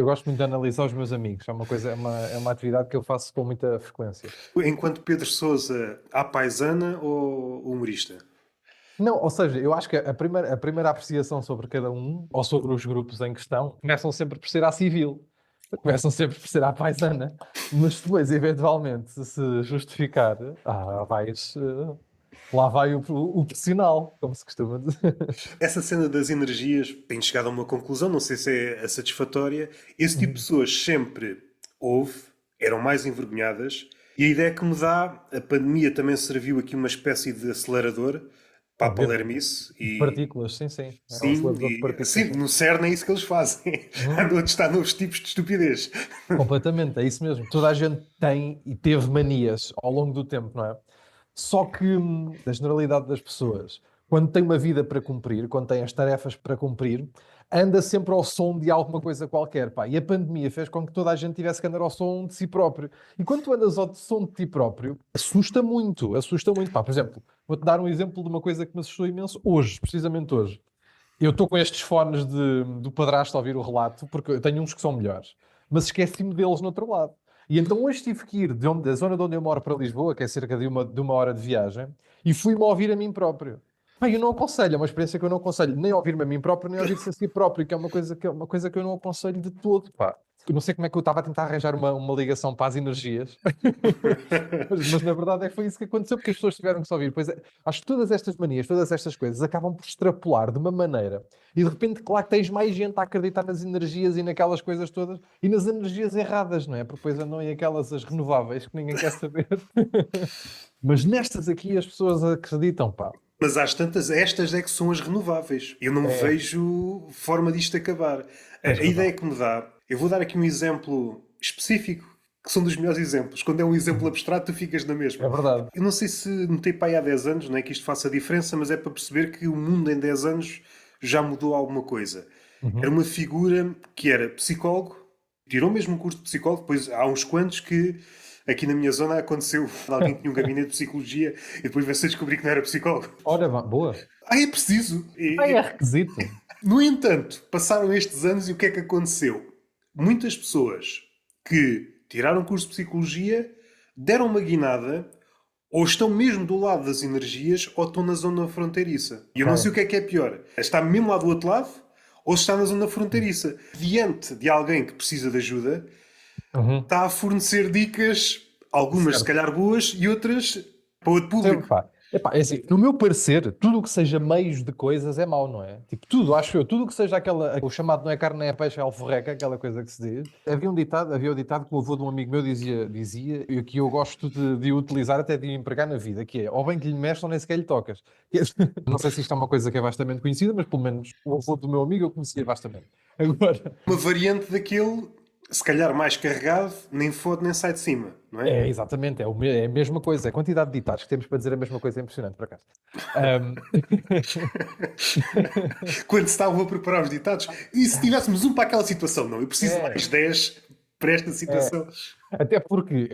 gosto muito de analisar os meus amigos. É uma atividade que eu faço com muita frequência. Enquanto Pedro Sousa, à paisana ou humorista? Não, ou seja, eu acho que a primeira apreciação sobre cada um, ou sobre os grupos em questão, começam sempre por ser à civil. Começam sempre por ser à paisana. Mas depois, eventualmente, se justificar, lá vai o profissional, como se costuma dizer. Essa cena das energias tem chegado a uma conclusão, não sei se é a satisfatória. Esse tipo de pessoas sempre houve, eram mais envergonhadas, e a ideia que me dá, a pandemia também serviu aqui uma espécie de acelerador para a Obviamente. palermice De e partículas, sim, sim. É um sim, acelerador de sim, partículas. no CERN é isso que eles fazem. Uhum. Andam a testar novos tipos de estupidez. Completamente, é isso mesmo. Toda a gente tem e teve manias ao longo do tempo, não é? Só que a generalidade das pessoas, quando tem uma vida para cumprir, quando tem as tarefas para cumprir, anda sempre ao som de alguma coisa qualquer, pá. E a pandemia fez com que toda a gente tivesse que andar ao som de si próprio. E quando tu andas ao som de ti próprio, assusta muito, pá. Por exemplo, vou-te dar um exemplo de uma coisa que me assustou imenso hoje, precisamente hoje. Eu estou com estes fones do padrasto a ouvir o relato, porque eu tenho uns que são melhores, mas esqueci-me deles no outro lado. E então hoje tive que ir da zona de onde eu moro para Lisboa, que é cerca de uma hora de viagem, e fui-me ouvir a mim próprio. Pá, eu não aconselho, é uma experiência que eu não aconselho nem ouvir-me a mim próprio, nem ouvir-se a si próprio, que é uma coisa que eu não aconselho de todo, pá. Eu não sei como é que eu estava a tentar arranjar uma ligação para as energias, mas na verdade foi isso que aconteceu, porque as pessoas tiveram que se ouvir. Pois é, acho que todas estas manias, todas estas coisas acabam por extrapolar de uma maneira e de repente, claro que tens mais gente a acreditar nas energias e naquelas coisas todas e nas energias erradas, não é? Porque depois andam aí aquelas as renováveis que ninguém quer saber. Mas nestas aqui as pessoas acreditam, pá. Mas às tantas, estas é que são as renováveis. Eu não É, vejo forma disto acabar. tens A ideia razão. que me dá, eu vou dar aqui um exemplo específico, que são dos melhores exemplos. Quando é um exemplo Uhum. abstrato, tu ficas na mesma. É verdade. Eu não sei se notei para aí há 10 anos, não é que isto faça diferença, mas é para perceber que o mundo em 10 anos já mudou alguma coisa. Era Uhum. uma figura que era psicólogo, tirou mesmo um curso de psicólogo, depois há uns quantos que aqui na minha zona aconteceu, alguém que tinha um gabinete de psicologia e depois veio-se a descobrir que não era psicólogo. Ora, boa. Ah, é preciso! É requisito. No entanto, passaram estes anos e o que é que aconteceu? Muitas pessoas que tiraram curso de psicologia deram uma guinada ou estão mesmo do lado das energias ou estão na zona fronteiriça. E eu não sei o Ok. que é pior. Está mesmo lá do outro lado ou está na zona fronteiriça. Diante de alguém que precisa de ajuda, Uhum. está a fornecer dicas, algumas se Certo. calhar boas e outras para outro público. Epá, é assim, no meu parecer, tudo o que seja meios de coisas é mau, não é? Tipo, tudo, acho eu, tudo o que seja o chamado não é carne, não é peixe, é alforreca, aquela coisa que se diz. Havia o ditado que o avô de um amigo meu dizia e que eu gosto de utilizar, até de empregar na vida, que é, ou bem que lhe mexes ou nem sequer lhe tocas. Não sei se isto é uma coisa que é vastamente conhecida, mas pelo menos o avô do meu amigo eu conhecia vastamente. Agora, Uma variante daquele, se calhar mais carregado, nem fode nem sai de cima, não é? exatamente, é a mesma coisa. A quantidade de ditados que temos para dizer a mesma coisa é impressionante, por acaso. Ahm, Quando se estavam a preparar os ditados, e se tivéssemos um para aquela situação? Não, eu preciso de mais É, 10 para esta é. situação. Até porque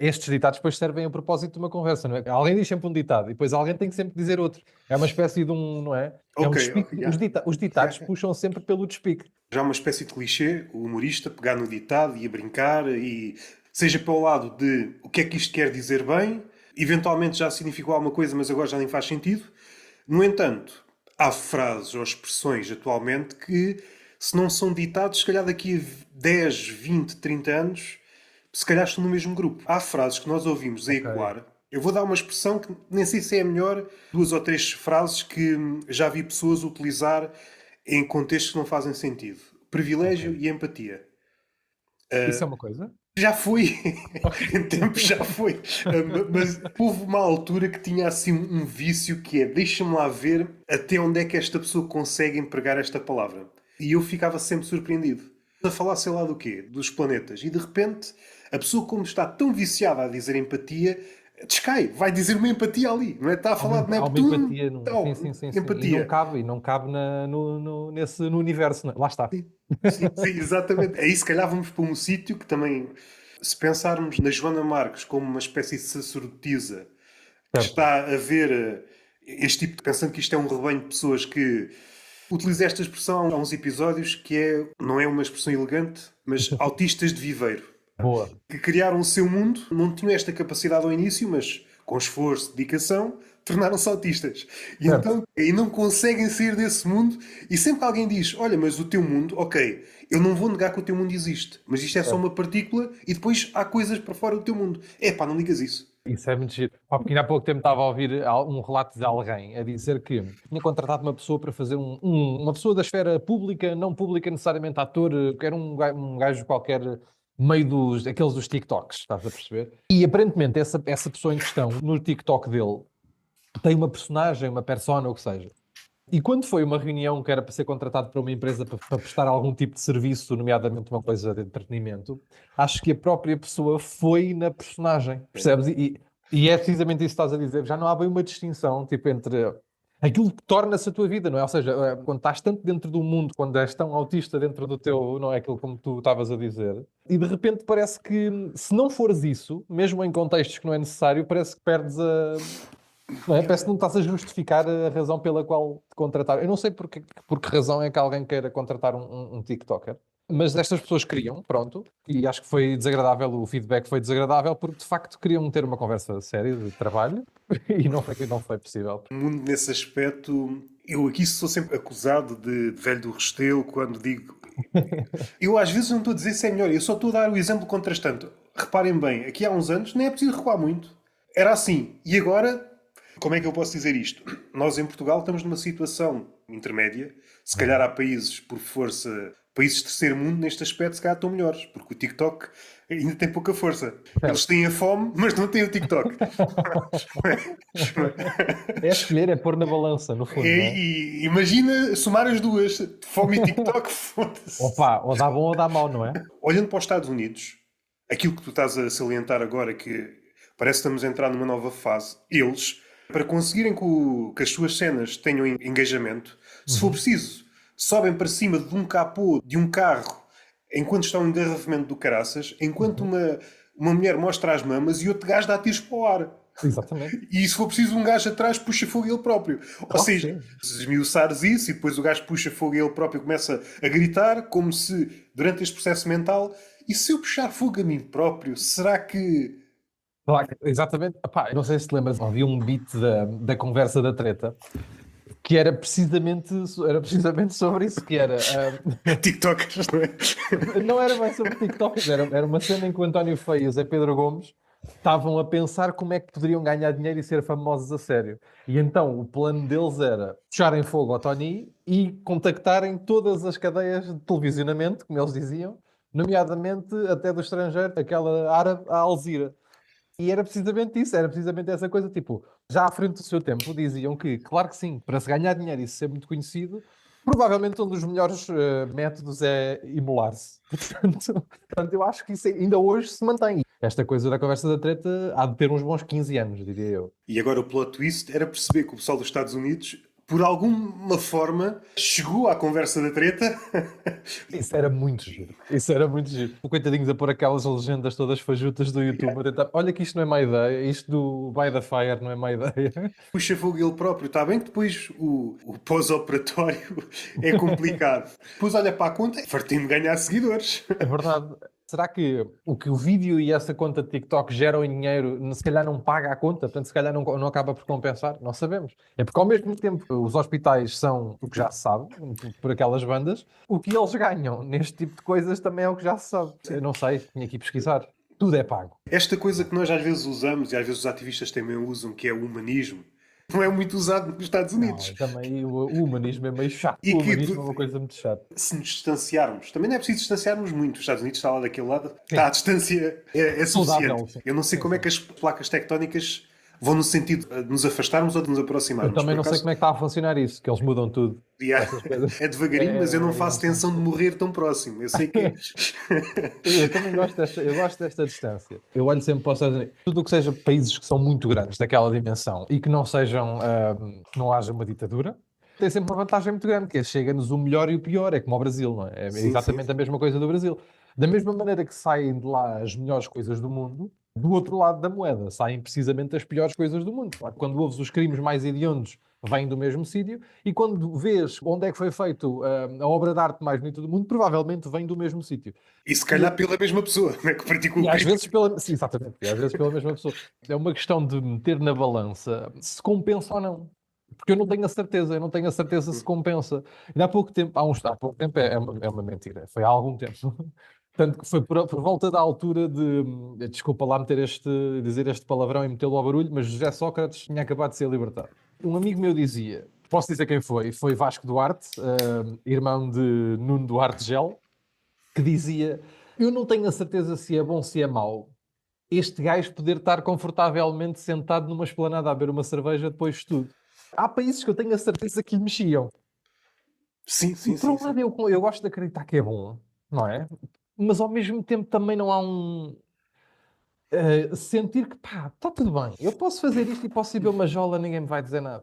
estes ditados depois servem a propósito de uma conversa, não é? Alguém diz sempre um ditado e depois alguém tem que sempre dizer outro. É uma espécie de um, não é? É um Ok, despique. Os, yeah. dita- os ditados puxam sempre pelo despique. Já uma espécie de clichê, o humorista pegar no ditado e a brincar, e seja para o lado de o que é que isto quer dizer bem, eventualmente já significou alguma coisa, mas agora já nem faz sentido. No entanto, há frases ou expressões atualmente que, se não são ditados, se calhar daqui a 10, 20, 30 anos, se calhar estão no mesmo grupo. Há frases que nós ouvimos a Ok. ecoar. Eu vou dar uma expressão que nem sei se é a melhor, duas ou três frases que já vi pessoas utilizar em contextos que não fazem sentido. Ok. Privilégio e empatia. Isso é uma coisa? Já foi, Ok. em tempo já foi. Mas houve uma altura que tinha assim um vício que é deixa-me lá ver até onde é que esta pessoa consegue empregar esta palavra. E eu ficava sempre surpreendido. A falar sei lá do quê, dos planetas. E de repente, a pessoa como está tão viciada a dizer empatia, descai, vai dizer uma empatia ali. Não é? Está a falar de Há uma Neptuno, empatia. Sim, então, sim, sim, sim. empatia. E não cabe no universo. Lá está. Sim, sim, exatamente. Aí se calhar vamos para um sítio que também, se pensarmos na Joana Marques como uma espécie de sacerdotisa que Certo. está a ver este tipo de... Pensando que isto é um rebanho de pessoas que Utilizei esta expressão há uns episódios que não é uma expressão elegante, mas autistas de viveiro. Boa. Que criaram o seu mundo, não tinham esta capacidade ao início, mas com esforço, dedicação, tornaram-se autistas. E Certo. então, e não conseguem sair desse mundo. E sempre que alguém diz, olha, mas o teu mundo, ok, eu não vou negar que o teu mundo existe, mas isto é só uma partícula e depois há coisas para fora do teu mundo. Não ligas isso. Isso é muito giro. Porque ainda há pouco tempo estava a ouvir um relato de alguém a dizer que tinha contratado uma pessoa para fazer uma pessoa da esfera pública, não pública necessariamente ator, que era um gajo qualquer meio aqueles dos TikToks, estás a perceber? E aparentemente essa pessoa em questão, no TikTok dele, tem uma personagem, uma persona, ou o que seja. E quando foi uma reunião que era para ser contratado para uma empresa para prestar algum tipo de serviço, nomeadamente uma coisa de entretenimento, acho que a própria pessoa foi na personagem, percebes? E é precisamente isso que estás a dizer. Já não há bem uma distinção, tipo, entre aquilo que torna-se a tua vida, não é? Ou seja, quando estás tanto dentro do mundo, quando és tão autista dentro do teu, não é aquilo como tu estavas a dizer, e de repente parece que, se não fores isso, mesmo em contextos que não é necessário, parece que perdes a... Não é? Parece que não estás a justificar a razão pela qual te contrataram. Eu não sei por que razão é que alguém queira contratar um TikToker, mas estas pessoas queriam, pronto, e acho que foi desagradável, o feedback foi desagradável, porque de facto queriam ter uma conversa séria de trabalho e não foi possível. O mundo, nesse aspecto, eu aqui sou sempre acusado de velho do Restelo quando digo. Eu às vezes não estou a dizer se é melhor, eu só estou a dar o exemplo contrastante. Reparem bem, aqui há uns anos nem é preciso recuar muito. Era assim. E agora, como é que eu posso dizer isto? Nós em Portugal estamos numa situação intermédia. Se calhar há países, por força, países de terceiro mundo, neste aspecto, se calhar estão melhores. Porque o TikTok ainda tem pouca força. Eles têm a fome, mas não têm o TikTok. É escolher, é pôr na balança, no fundo, não é? E imagina somar as duas. Fome e TikTok, foda-se. Opa, ou dá bom ou dá mau, não é? Olhando para os Estados Unidos, aquilo que tu estás a salientar agora, que parece que estamos a entrar numa nova fase, eles, para conseguirem que as suas cenas tenham engajamento, se for preciso, sobem para cima de um capô de um carro enquanto está um engarrafamento do caraças, enquanto uma mulher mostra as mamas e outro gajo dá tiros para o ar. Exatamente. E se for preciso, um gajo atrás puxa fogo ele próprio. Ou seja, se esmiuçares isso e depois o gajo puxa fogo ele próprio e começa a gritar, como se, durante este processo mental, e se eu puxar fogo a mim próprio, será que... Claro, exatamente. Epá, não sei se te lembras, havia um beat da conversa da treta que era precisamente sobre isso, que era... TikTokers, não é? não era bem sobre TikTok, era uma cena em que o António Feio e o Zé Pedro Gomes estavam a pensar como é que poderiam ganhar dinheiro e ser famosos a sério. E então o plano deles era puxarem fogo ao Tony e contactarem todas as cadeias de televisionamento, como eles diziam, nomeadamente até do estrangeiro, aquela árabe, a Al Jazeera. E era precisamente isso, era precisamente essa coisa, tipo, já à frente do seu tempo diziam que, claro que sim, para se ganhar dinheiro e ser muito conhecido, provavelmente um dos melhores métodos é imolar-se. Portanto, eu acho que isso ainda hoje se mantém. Esta coisa da conversa da treta há de ter uns bons 15 anos, diria eu. E agora o plot twist era perceber que o pessoal dos Estados Unidos, por alguma forma, chegou à conversa da treta. Isso era muito giro. Isso era muito giro. O coitadinhos a pôr aquelas legendas todas fajutas do YouTube a tentar. Olha que isto não é má ideia, isto do By the Fire não é má ideia. Puxa fogo ele próprio. Está bem que depois o pós-operatório é complicado. Depois olha para a conta, fartei-me ganhar seguidores. É verdade. Será que o vídeo e essa conta de TikTok geram em dinheiro, se calhar não paga a conta, portanto se calhar não acaba por compensar? Não sabemos. É porque ao mesmo tempo os hospitais são o que já se sabe, por aquelas bandas, o que eles ganham neste tipo de coisas também é o que já se sabe. Eu não sei, tinha que ir pesquisar. Tudo é pago. Esta coisa que nós às vezes usamos, e às vezes os ativistas também usam, que é o humanismo, não é muito usado nos Estados Unidos. Não, também o humanismo é meio chato. E O que humanismo é uma coisa muito chata. se nos distanciarmos, também não é preciso distanciarmos muito. Os Estados Unidos está lá daquele lado, está à distância, é suficiente. Eu não sei como é que as placas tectónicas vão no sentido de nos afastarmos ou de nos aproximarmos. Eu também não sei como é que está a funcionar isso, que eles mudam tudo. É devagarinho, mas eu não faço tensão de morrer tão próximo. Eu sei que... Eu também gosto desta distância. Eu olho sempre para os Estados Unidos. Tudo o que seja países que são muito grandes, daquela dimensão, e que não sejam, que não haja uma ditadura, tem sempre uma vantagem muito grande, que é chega-nos o melhor e o pior. É como o Brasil, não é? É exatamente a mesma coisa do Brasil. Da mesma maneira que saem de lá as melhores coisas do mundo, do outro lado da moeda saem precisamente as piores coisas do mundo. Quando ouves os crimes mais hediondos vêm do mesmo sítio, e quando vês onde é que foi feito a obra de arte mais bonita do mundo, provavelmente vem do mesmo sítio. E se calhar pela mesma pessoa, não é? Que praticou E o às crime. vezes pela... Sim, exatamente. E às vezes pela mesma pessoa. É uma questão de meter na balança se compensa ou não. Porque eu não tenho a certeza, eu não tenho a certeza se compensa. Ainda há pouco tempo, há pouco tempo é uma mentira, foi há algum tempo. Tanto que foi por volta da altura de, desculpa lá dizer este palavrão e metê-lo ao barulho, mas José Sócrates tinha acabado de ser libertado. Um amigo meu dizia, posso dizer quem foi Vasco Duarte, irmão de Nuno Duarte Gel, que dizia: eu não tenho a certeza se é bom, se é mau, este gajo poder estar confortavelmente sentado numa esplanada a beber uma cerveja depois de tudo. Há países que eu tenho a certeza que lhe mexiam. Sim, E sim, por sim, um sim. lado eu gosto de acreditar que é bom, não é? Mas ao mesmo tempo também não há sentir que, pá, está tudo bem. Eu posso fazer isto e posso ir beber uma jola, ninguém me vai dizer nada.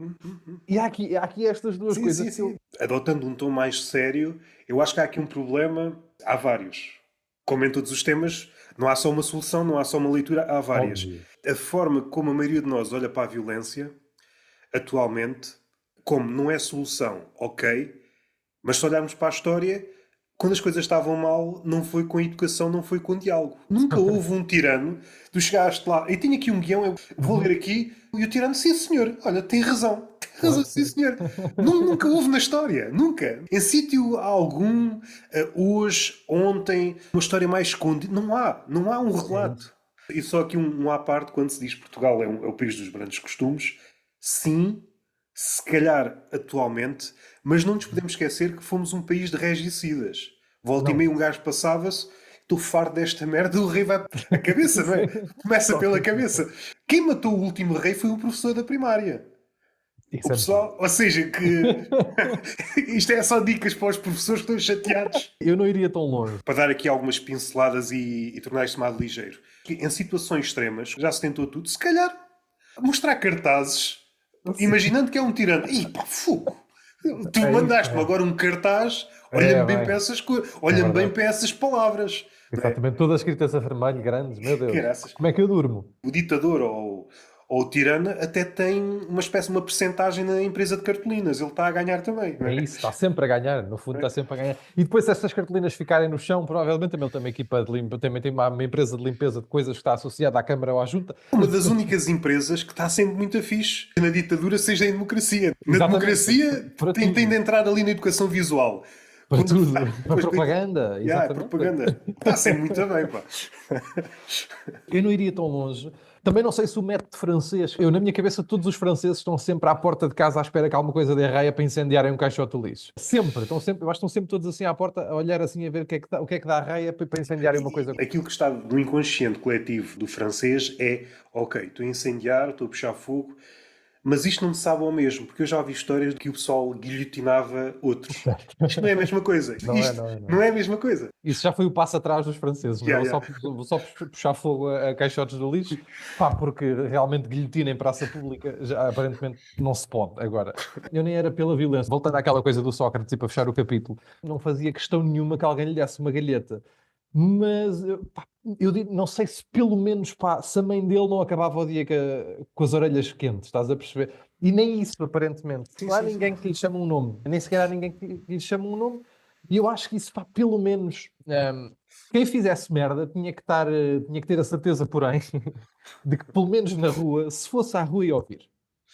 E há aqui estas duas Sim, coisas sim, que eu... sim. Adotando um tom mais sério, eu acho que há aqui um problema. Há vários. Como em todos os temas, não há só uma solução, não há só uma leitura, há várias. Óbvio. A forma como a maioria de nós olha para a violência, atualmente, como não é solução, ok, mas se olharmos para a história, quando as coisas estavam mal, não foi com educação, não foi com diálogo. Nunca houve um tirano. Tu chegaste lá, e tenho aqui um guião, eu vou ler aqui, e o tirano, sim senhor, olha, tem razão. Tem razão, Claro que sim sim. senhor. Nunca houve na história, nunca. Em sítio algum, hoje, ontem, uma história mais escondida, não há um É isso. relato. E só aqui um à parte, quando se diz que Portugal é o país dos grandes costumes, sim, se calhar atualmente, mas não nos podemos esquecer que fomos um país de regicidas. Volta e Não. meia um gajo passava-se, estou farto desta merda, o rei vai a cabeça, não é? Começa Só pela que cabeça. Quem matou o último rei foi o professor da primária. O isso é mentira. pessoal, ou seja, que isto é só dicas para os professores que estão chateados. Eu não iria tão longe. Para dar aqui algumas pinceladas e tornar isto mais ligeiro. Em situações extremas, já se tentou tudo, se calhar mostrar cartazes, imaginando que é um tirano. Ih, pá, fogo! Tu É isso mandaste-me mesmo. agora um cartaz, É, olha-me bem bem, para essas coisas, é olha-me bem verdade. para essas palavras. Não é? Exatamente, todas escritas a vermelho, grandes, meu Deus. Graças. Como é que eu durmo? O ditador ou o tirano até tem uma espécie, uma percentagem na empresa de cartolinas. Ele está a ganhar também. Não É é? isso, está sempre a ganhar, no fundo está sempre a ganhar. E depois, se estas cartolinas ficarem no chão, provavelmente também ele tem uma equipa de limpa, também tem uma empresa de limpeza de coisas que está associada à Câmara ou à Junta. Uma das únicas empresas que está sempre muito fixe na ditadura, seja em democracia. Na Exatamente, democracia para tem de tudo. entrar ali na educação visual. Para Quando tudo. Para depois, propaganda, yeah, exatamente. propaganda. Está sempre muito bem, pá. Eu não iria tão longe. Também não sei se o método francês. Eu, na minha cabeça, todos os franceses estão sempre à porta de casa à espera que alguma coisa dê raia para incendiarem um caixote de lixo. Sempre. Estão sempre. Eu acho que estão sempre todos assim à porta a olhar assim a ver o que é que dá raia para incendiarem uma coisa. Aquilo que está no inconsciente coletivo do francês é: ok, estou a incendiar, estou a puxar fogo, mas isto não me sabe ao mesmo, porque eu já ouvi histórias de que o pessoal guilhotinava outros. Isto não é a mesma coisa. Não é, Isto não é, não é. não é a mesma coisa. Isso já foi o passo atrás dos franceses, não é? Yeah, Vou yeah. só, vou só puxar fogo a caixotes do lixo, pá, porque realmente guilhotina em praça pública já, aparentemente não se pode agora. Eu nem era pela violência. Voltando àquela coisa do Sócrates e para fechar o capítulo, não fazia questão nenhuma que alguém lhe desse uma galheta. Mas pá, eu digo, não sei se pelo menos pá, se a mãe dele não acabava o dia com as orelhas quentes, estás a perceber? E nem isso, aparentemente. Sim, Não há sim, sim. ninguém que lhe chame um nome, nem sequer há ninguém que lhe chame um nome. E eu acho que isso, pá, pelo menos, quem fizesse merda tinha que ter a certeza, porém, de que pelo menos na rua, se fosse à rua e ouvir.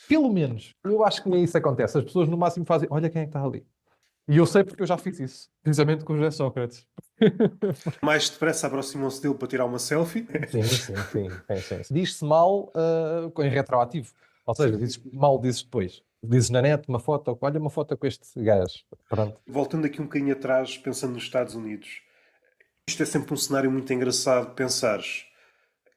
Pelo menos. Eu acho que nem isso acontece. As pessoas no máximo fazem, olha quem é que está ali. E eu sei porque eu já fiz isso, precisamente com o José Sócrates. Mais depressa aproximam-se dele para tirar uma selfie. Sim, sim, sim. Diz-se mal em retroativo. Ou seja, dizes mal, dizes depois. Dizes na net uma foto, olha uma foto com este gajo. Pronto. Voltando aqui um bocadinho atrás, pensando nos Estados Unidos, isto é sempre um cenário muito engraçado. Pensares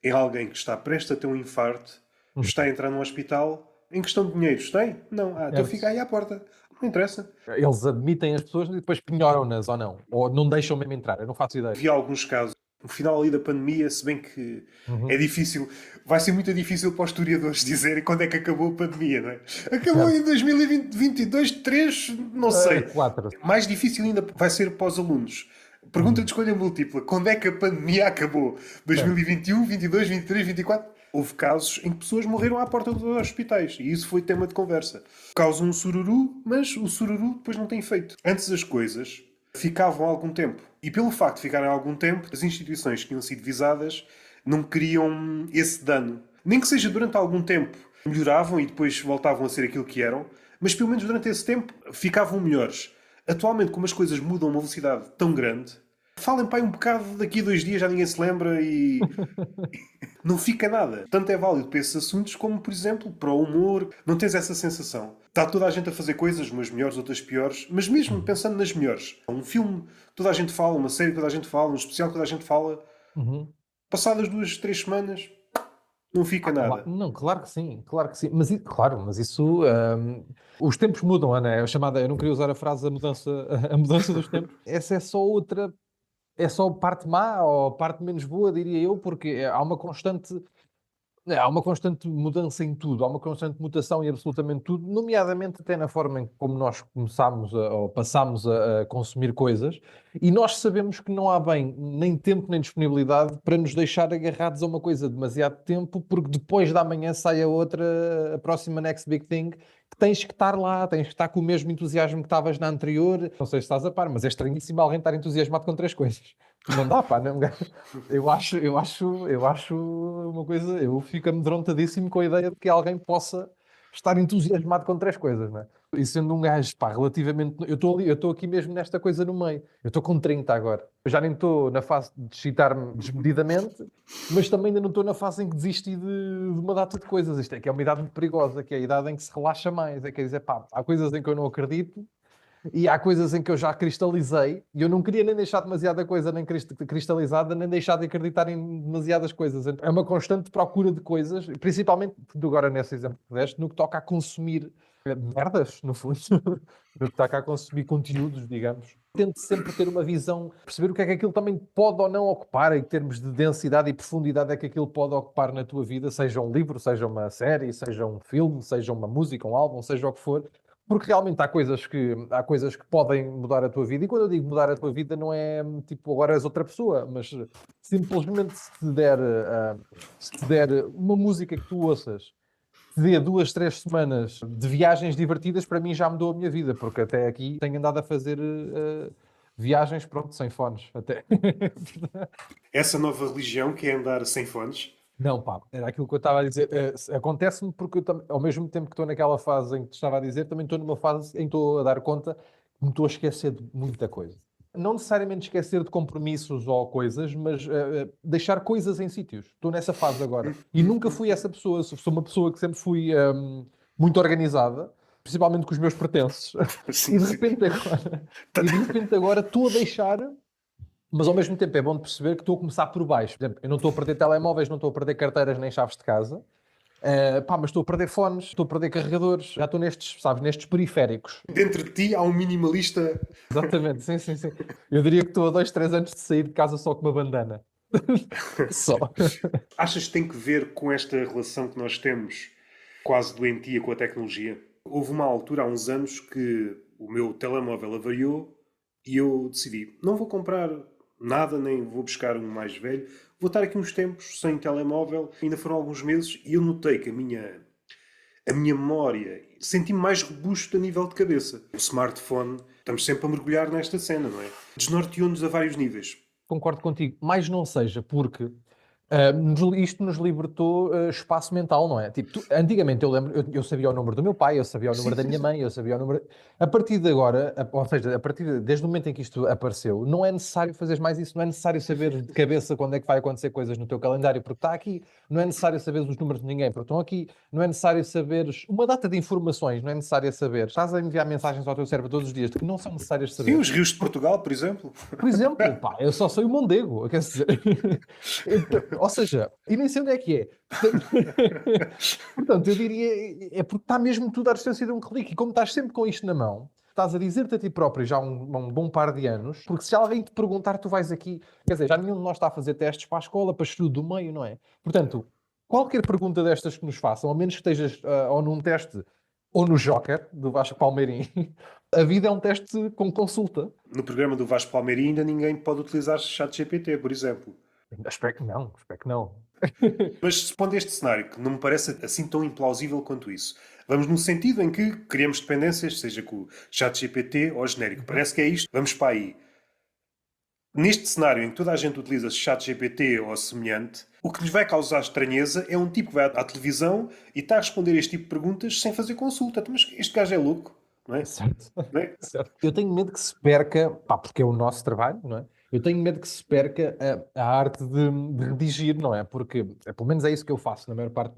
em alguém que está prestes a ter um infarto, está a entrar num hospital, em questão de dinheiros, tem? Não. Ah, então fica aí à porta. Não interessa. Eles admitem as pessoas e depois penhoram-nas ou não. Ou não deixam mesmo entrar. Eu não faço ideia. Vi alguns casos. No final ali da pandemia, se bem que é Uhum. difícil, vai ser muito difícil para os historiadores dizerem quando é que acabou a pandemia, não é? Acabou Certo. em 2022, 3, não sei. Quatro. Mais difícil ainda vai ser para os alunos. Pergunta de escolha múltipla. Quando é que a pandemia acabou? 2021, 22, 23, 24? Houve casos em que pessoas morreram à porta dos hospitais e isso foi tema de conversa. Causa um sururu, mas o sururu depois não tem efeito. Antes as coisas ficavam algum tempo. E pelo facto de ficarem algum tempo, as instituições que tinham sido visadas não queriam esse dano. Nem que seja durante algum tempo. Melhoravam e depois voltavam a ser aquilo que eram, mas pelo menos durante esse tempo ficavam melhores. Atualmente, como as coisas mudam a uma velocidade tão grande, falem para aí um bocado, daqui a 2 dias já ninguém se lembra e não fica nada. Tanto é válido para esses assuntos como, por exemplo, para o humor. Não tens essa sensação. Está toda a gente a fazer coisas, umas melhores, outras piores, mas mesmo pensando nas melhores. Um filme, toda a gente fala, uma série, toda a gente fala, um especial, toda a gente fala. Uhum. Passadas 2, 3 semanas, não fica nada. Não, claro que sim, claro que sim. Mas, claro, mas isso. Os tempos mudam, Ana. É a chamada. Eu não queria usar a frase a mudança dos tempos. Essa é só outra. É só parte má ou parte menos boa, diria eu, porque há uma constante mudança em tudo, há uma constante mutação em absolutamente tudo, nomeadamente até na forma em como nós começámos ou passámos a consumir coisas, e nós sabemos que não há bem nem tempo nem disponibilidade para nos deixar agarrados a uma coisa demasiado tempo, porque depois da manhã sai a outra, a próxima next big thing, que tens que estar lá, tens que estar com o mesmo entusiasmo que estavas na anterior. Não sei se estás a par, mas é estranhíssimo alguém estar entusiasmado com 3 coisas. Não dá, pá, não. Eu acho uma coisa, eu fico amedrontadíssimo com a ideia de que alguém possa estar entusiasmado com 3 coisas, não é? E sendo um gajo, pá, relativamente. Eu estou aqui mesmo nesta coisa no meio. Eu estou com 30 agora. Eu já nem estou na fase de excitar-me desmedidamente, mas também ainda não estou na fase em que desisti de uma data de coisas. Isto é que é uma idade muito perigosa, que é a idade em que se relaxa mais. É que dizer, pá, há coisas em que eu não acredito e há coisas em que eu já cristalizei e eu não queria nem deixar demasiada coisa nem cristalizada, nem deixar de acreditar em demasiadas coisas. É uma constante procura de coisas, principalmente agora nesse exemplo que deste, no que toca a consumir merdas, no fundo, no que toca a consumir conteúdos, digamos. Tento sempre ter uma visão, perceber o que é que aquilo também pode ou não ocupar, em termos de densidade e profundidade é que aquilo pode ocupar na tua vida, seja um livro, seja uma série, seja um filme, seja uma música, um álbum, seja o que for. Porque realmente há coisas que podem mudar a tua vida. E quando eu digo mudar a tua vida, não é tipo agora és outra pessoa, mas simplesmente se te der uma música que tu ouças, te dê 2, 3 semanas de viagens divertidas, para mim já mudou a minha vida, porque até aqui tenho andado a fazer viagens, pronto, sem fones, até. Essa nova religião que é andar sem fones. Não, pá, era aquilo que eu estava a dizer. Acontece-me porque ao mesmo tempo que estou naquela fase em que te estava a dizer, também estou numa fase em que estou a dar conta que me estou a esquecer de muita coisa. Não necessariamente esquecer de compromissos ou coisas, mas deixar coisas em sítios. Estou nessa fase agora. E nunca fui essa pessoa. Sou uma pessoa que sempre fui muito organizada, principalmente com os meus pertences. Sim, E de sim. repente agora, e de repente agora estou a deixar. Mas ao mesmo tempo é bom de perceber que estou a começar por baixo. Por exemplo, eu não estou a perder telemóveis, não estou a perder carteiras nem chaves de casa. Pá, mas estou a perder fones, estou a perder carregadores. Já estou nestes, sabes, nestes periféricos. Dentro de ti há um minimalista. Exatamente, sim, sim, sim. Eu diria que estou a 2, 3 anos de sair de casa só com uma bandana. Só. Achas que tem que ver com esta relação que nós temos quase doentia com a tecnologia? Houve uma altura, há uns anos, que o meu telemóvel avariou e eu decidi, não vou comprar nada, nem vou buscar um mais velho. Vou estar aqui uns tempos sem telemóvel. Ainda foram alguns meses e eu notei que a minha memória senti-me mais robusto a nível de cabeça. O smartphone, estamos sempre a mergulhar nesta cena, não é? Desnorteou-nos a vários níveis. Concordo contigo, mas não seja porque isto nos libertou espaço mental, não é? Tipo, antigamente eu lembro, eu sabia o número do meu pai, eu sabia o Sim, número da sim, minha sim. mãe, eu sabia o número. A partir de agora, ou seja, desde o momento em que isto apareceu, não é necessário fazer mais isso, não é necessário saber de cabeça quando é que vai acontecer coisas no teu calendário, porque está aqui, não é necessário saber os números de ninguém, porque estão aqui, não é necessário saberes uma data de informações, não é necessário saber. Estás a enviar mensagens ao teu cérebro todos os dias de que não são necessárias Sim, saber. os rios de Portugal, por exemplo. Por exemplo, pá, eu só sei o Mondego, quer dizer. Ou seja, e nem sei onde é que é. Portanto, eu diria, é porque está mesmo tudo à distância de um clique. E como estás sempre com isto na mão, estás a dizer-te a ti próprio já há um bom par de anos, porque se alguém te perguntar, tu vais aqui. Quer dizer, já nenhum de nós está a fazer testes para a escola, para estudo do meio, não é? Portanto, qualquer pergunta destas que nos façam, a menos que estejas ou num teste ou no Joker, do Vasco Palmeirim, a vida é um teste com consulta. No programa do Vasco Palmeirim ainda ninguém pode utilizar ChatGPT, por exemplo. Espero que não, espero que não. Mas supondo este cenário, que não me parece assim tão implausível quanto isso, vamos no sentido em que criamos dependências, seja com o ChatGPT ou genérico. Parece que é isto, vamos para aí. Neste cenário em que toda a gente utiliza ChatGPT ou semelhante, o que lhes vai causar estranheza é um tipo que vai à televisão e está a responder este tipo de perguntas sem fazer consulta. Então, mas este gajo é louco, não é? Certo. Não é? Certo. Eu tenho medo que se perca, pá, porque é o nosso trabalho, não é? Eu tenho medo que se perca a arte de redigir, não é? Porque, pelo menos é isso que eu faço na maior parte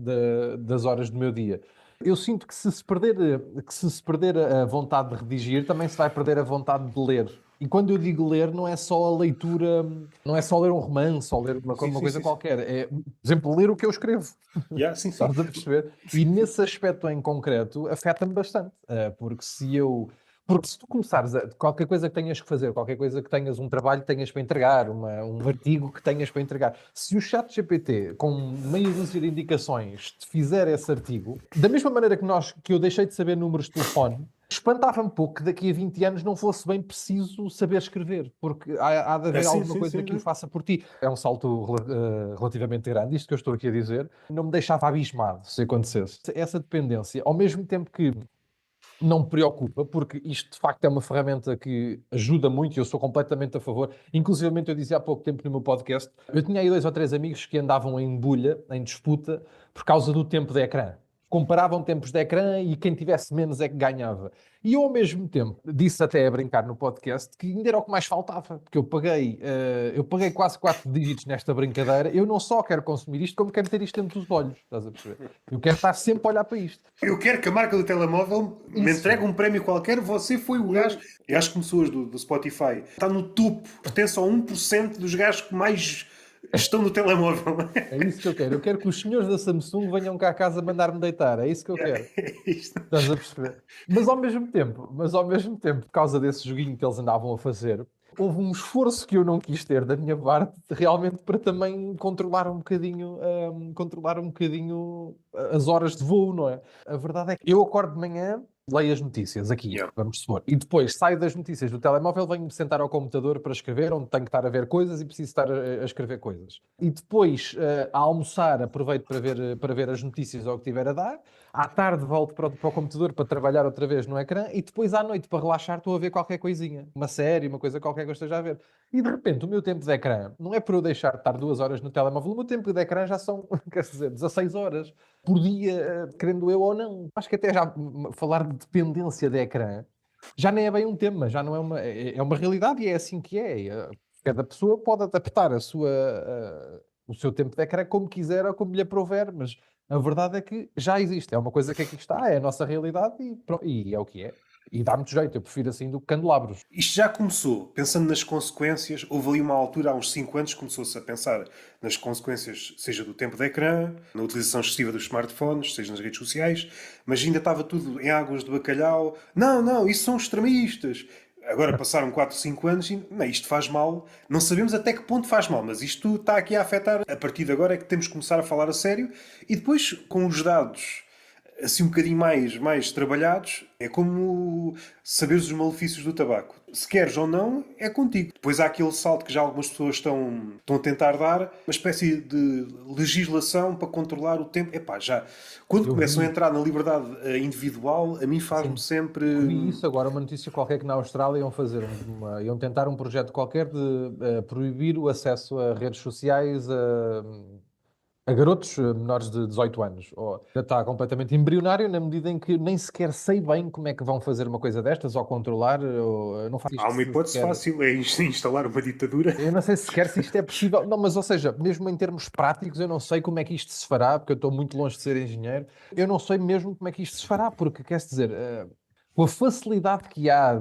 das horas do meu dia. Eu sinto que se se perder a vontade de redigir, também se vai perder a vontade de ler. E quando eu digo ler, não é só a leitura, não é só ler um romance ou ler uma, Sim, uma sim, coisa sim, sim. qualquer. É, por exemplo, ler o que eu escrevo. Yeah, sim, sim. Estás a perceber? E nesse aspecto em concreto afeta-me bastante. Porque se eu. Porque se tu começares a. Qualquer coisa que tenhas que fazer, qualquer coisa que tenhas um trabalho que tenhas para entregar, um artigo que tenhas para entregar, se o chat GPT, com meia dúzia de indicações, te fizer esse artigo, da mesma maneira que eu deixei de saber números de telefone, espantava-me pouco que daqui a 20 anos não fosse bem preciso saber escrever, porque há de É, haver sim, alguma sim, coisa sim. que o Não. faça por ti. É um salto relativamente grande, isto que eu estou aqui a dizer, não me deixava abismado se acontecesse. Essa dependência, ao mesmo tempo que não me preocupa, porque isto de facto é uma ferramenta que ajuda muito e eu sou completamente a favor. Inclusive, eu dizia há pouco tempo no meu podcast, eu tinha aí 2 ou 3 amigos que andavam em bulha, em disputa, por causa do tempo de ecrã. Comparavam tempos de ecrã e quem tivesse menos é que ganhava. E eu, ao mesmo tempo, disse até a brincar no podcast que ainda era o que mais faltava, porque eu paguei quase 4 dígitos nesta brincadeira. Eu não só quero consumir isto, como quero ter isto dentro dos olhos, estás a perceber? Eu quero estar sempre a olhar para isto. Eu quero que a marca do telemóvel me entregue Isso. um prémio qualquer. Você foi o gajo. Eu acho que como pessoas do Spotify está no topo, pertence a 1% dos gajos que mais estão no telemóvel. É isso que eu quero. Eu quero que os senhores da Samsung venham cá a casa mandar-me deitar. É isso que eu quero. É isto. Estás a perceber? Mas ao mesmo tempo, por causa desse joguinho que eles andavam a fazer, houve um esforço que eu não quis ter da minha parte, realmente para também controlar um bocadinho as horas de voo, não é? A verdade é que eu acordo de manhã, leio as notícias aqui, Yeah. vamos supor, e depois saio das notícias do telemóvel, venho-me sentar ao computador para escrever, onde tenho que estar a ver coisas e preciso estar a escrever coisas. E depois, a almoçar, aproveito para ver as notícias ou o que tiver a dar. À tarde volto para o computador para trabalhar outra vez no ecrã e depois à noite para relaxar estou a ver qualquer coisinha, uma série, uma coisa qualquer que eu esteja a ver. E de repente o meu tempo de ecrã não é por eu deixar de estar 2 horas no telemóvel, o meu tempo de ecrã já são, quer dizer, 16 horas por dia, querendo eu ou não. Acho que até já falar de dependência de ecrã já nem é bem um tema, já não é uma realidade e é assim que é. Cada pessoa pode adaptar o seu tempo de ecrã como quiser ou como lhe aprouver, mas a verdade é que já existe. É uma coisa que aqui está, é a nossa realidade e é o que é. E dá muito jeito. Eu prefiro assim do que candelabros. Isto já começou, pensando nas consequências. Houve ali uma altura, há uns 5 anos, começou-se a pensar nas consequências, seja do tempo de ecrã, na utilização excessiva dos smartphones, seja nas redes sociais, mas ainda estava tudo em águas de bacalhau. Não, não, isso são extremistas. Agora passaram 4, 5 anos e não, isto faz mal. Não sabemos até que ponto faz mal, mas isto está aqui a afetar. A partir de agora é que temos que começar a falar a sério e depois, com os dados assim um bocadinho mais trabalhados, é como saberes os malefícios do tabaco. Se queres ou não, é contigo. Depois há aquele salto que já algumas pessoas estão a tentar dar, uma espécie de legislação para controlar o tempo. Epá, já, quando Eu começam a vi, entrar na liberdade individual, a mim faz-me sim, sempre... vi isso agora, uma notícia qualquer que na Austrália iam tentar um projeto qualquer de proibir o acesso a redes sociais a garotos menores de 18 anos. Está completamente embrionário na medida em que nem sequer sei bem como é que vão fazer uma coisa destas ou controlar, ou não faço Há isto uma hipótese sequer. fácil, é instalar uma ditadura. Eu não sei sequer se isto é possível. Não, mas ou seja, mesmo em termos práticos, eu não sei como é que isto se fará, porque eu estou muito longe de ser engenheiro. Eu não sei mesmo como é que isto se fará, porque quer dizer, com a facilidade que há